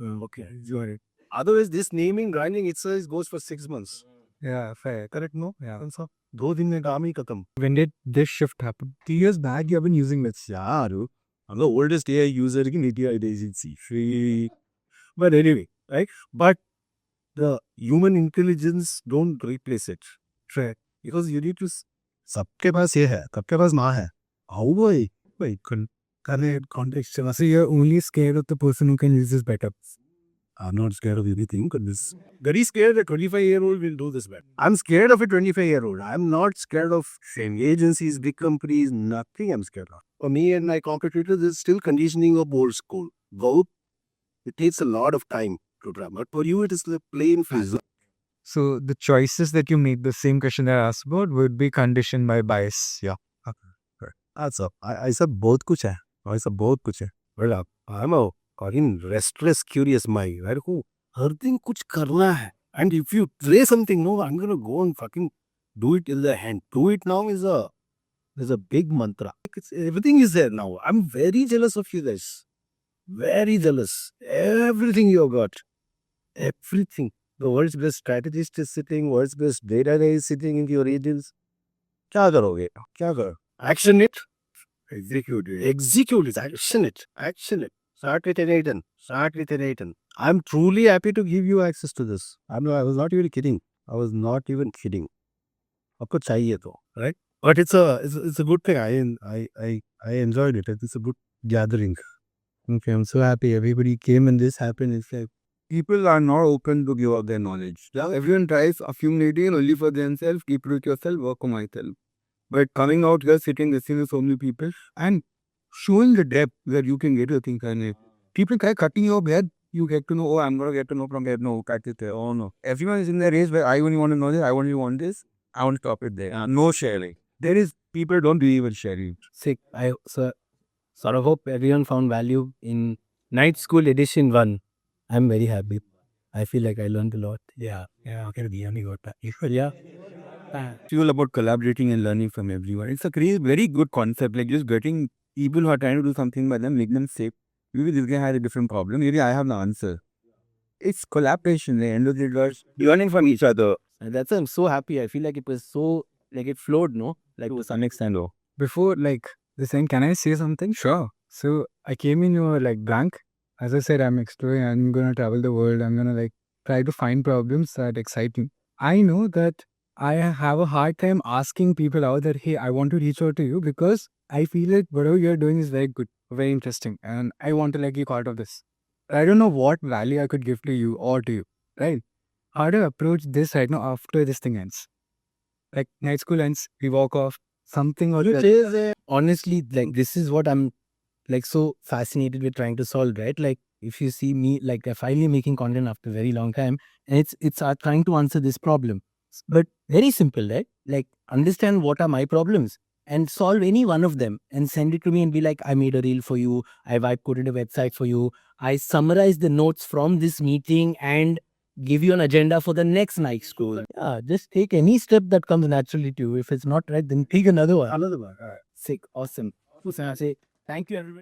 Okay, got it. Otherwise, this naming, grinding itself goes for 6 months. Yeah, fair. Correct, no? Yeah. And so, 2 दिन में काम ही खत्म. When did this shift happen? 3 years back, you have been using this. Yeah, dude. I'm the oldest AI user in India agency. But anyway, right? But the human intelligence don't replace it. Fair. Because you need to... सबके पास ये है, सबके पास ना है. How do I connect context? So you're only scared of the person who can use this better. I'm not scared of anything. Very scared a 25-year-old will do this better. I'm scared of a 25-year-old. I'm not scared of same agencies, big companies, nothing I'm scared of. For me and my competitors, it's still conditioning of old school. Both, it takes a lot of time to try. But for you, it is the plain physics. So the choices that you make, the same question that I asked about, would be conditioned by bias. Yeah. That's up. I said both कुछ है. I said both कुछ है. Well, I'm a restless, curious mind, right? Who हर दिन कुछ करना है. And if you say something, no, I'm gonna go and fucking do it in the hand. Do it now is a big mantra. Everything is there now. I'm very jealous of you guys. Very jealous. Everything you got. Everything. The world's best strategist is sitting. World's best data guy is sitting in your agents. क्या करोगे? क्या करो? Action it. Execute it. Execute it. Action it. Action it. Start with an 8. Start with an 8. I'm truly happy to give you access to this. I was not even kidding. I was not even kidding. आपको चाहिए तो, right? But it's a good thing. I enjoyed it. It's a good gathering. Okay, I'm so happy everybody came and this happened. It's like People are not open to give up their knowledge. Yeah, everyone tries accumulating only for themselves, keep it with yourself, work on myself. But coming out here, sitting, listening to so many people, and showing the depth where you can get your things and people try cutting your bed, you get to know, oh, I'm going to get to know from there. No, cut it there. Oh, no. Everyone is in the race where I only want to know this, I only want this, I want to stop it there. No sharing. There is people don't believe in sharing. Sick. I sort of hope everyone found value in Night School Edition 1. I'm very happy. I feel like I learned a lot. Yeah. Okay, yeah. It's all about collaborating and learning from everyone. It's a very good concept. Like just getting people who are trying to do something by them, make them safe. Maybe this guy had a different problem. Maybe I have the answer. It's collaboration. The end of the day, learning from each other. And that's why I'm so happy. I feel like it was so, like it flowed, no? Like To some extent, though. before like this thing, can I say something? Sure. So I came in, you were like blank. As I said, I'm exploring, I'm gonna travel the world, I'm gonna like try to find problems that excite me. I know that I have a hard time asking people out that hey, I want to reach out to you because I feel that whatever you're doing is very good, very interesting, and I want to like be part of this. I don't know what value I could give to you or to you, right? How do I approach this right now after this thing ends? Like night school ends, we walk off, something or the honestly, like this is what I'm like so fascinated with trying to solve, right? Like if you see me, like I'm finally making content after a very long time, and it's trying to answer this problem. But very simple, right? Like understand what are my problems and solve any one of them and send it to me and be like, I made a reel for you, I vibe coded a website for you, I summarized the notes from this meeting and give you an agenda for the next night school. Yeah, just take any step that comes naturally to you. If it's not right, then take another one. Another one. Sick, awesome. Say thank you, everybody.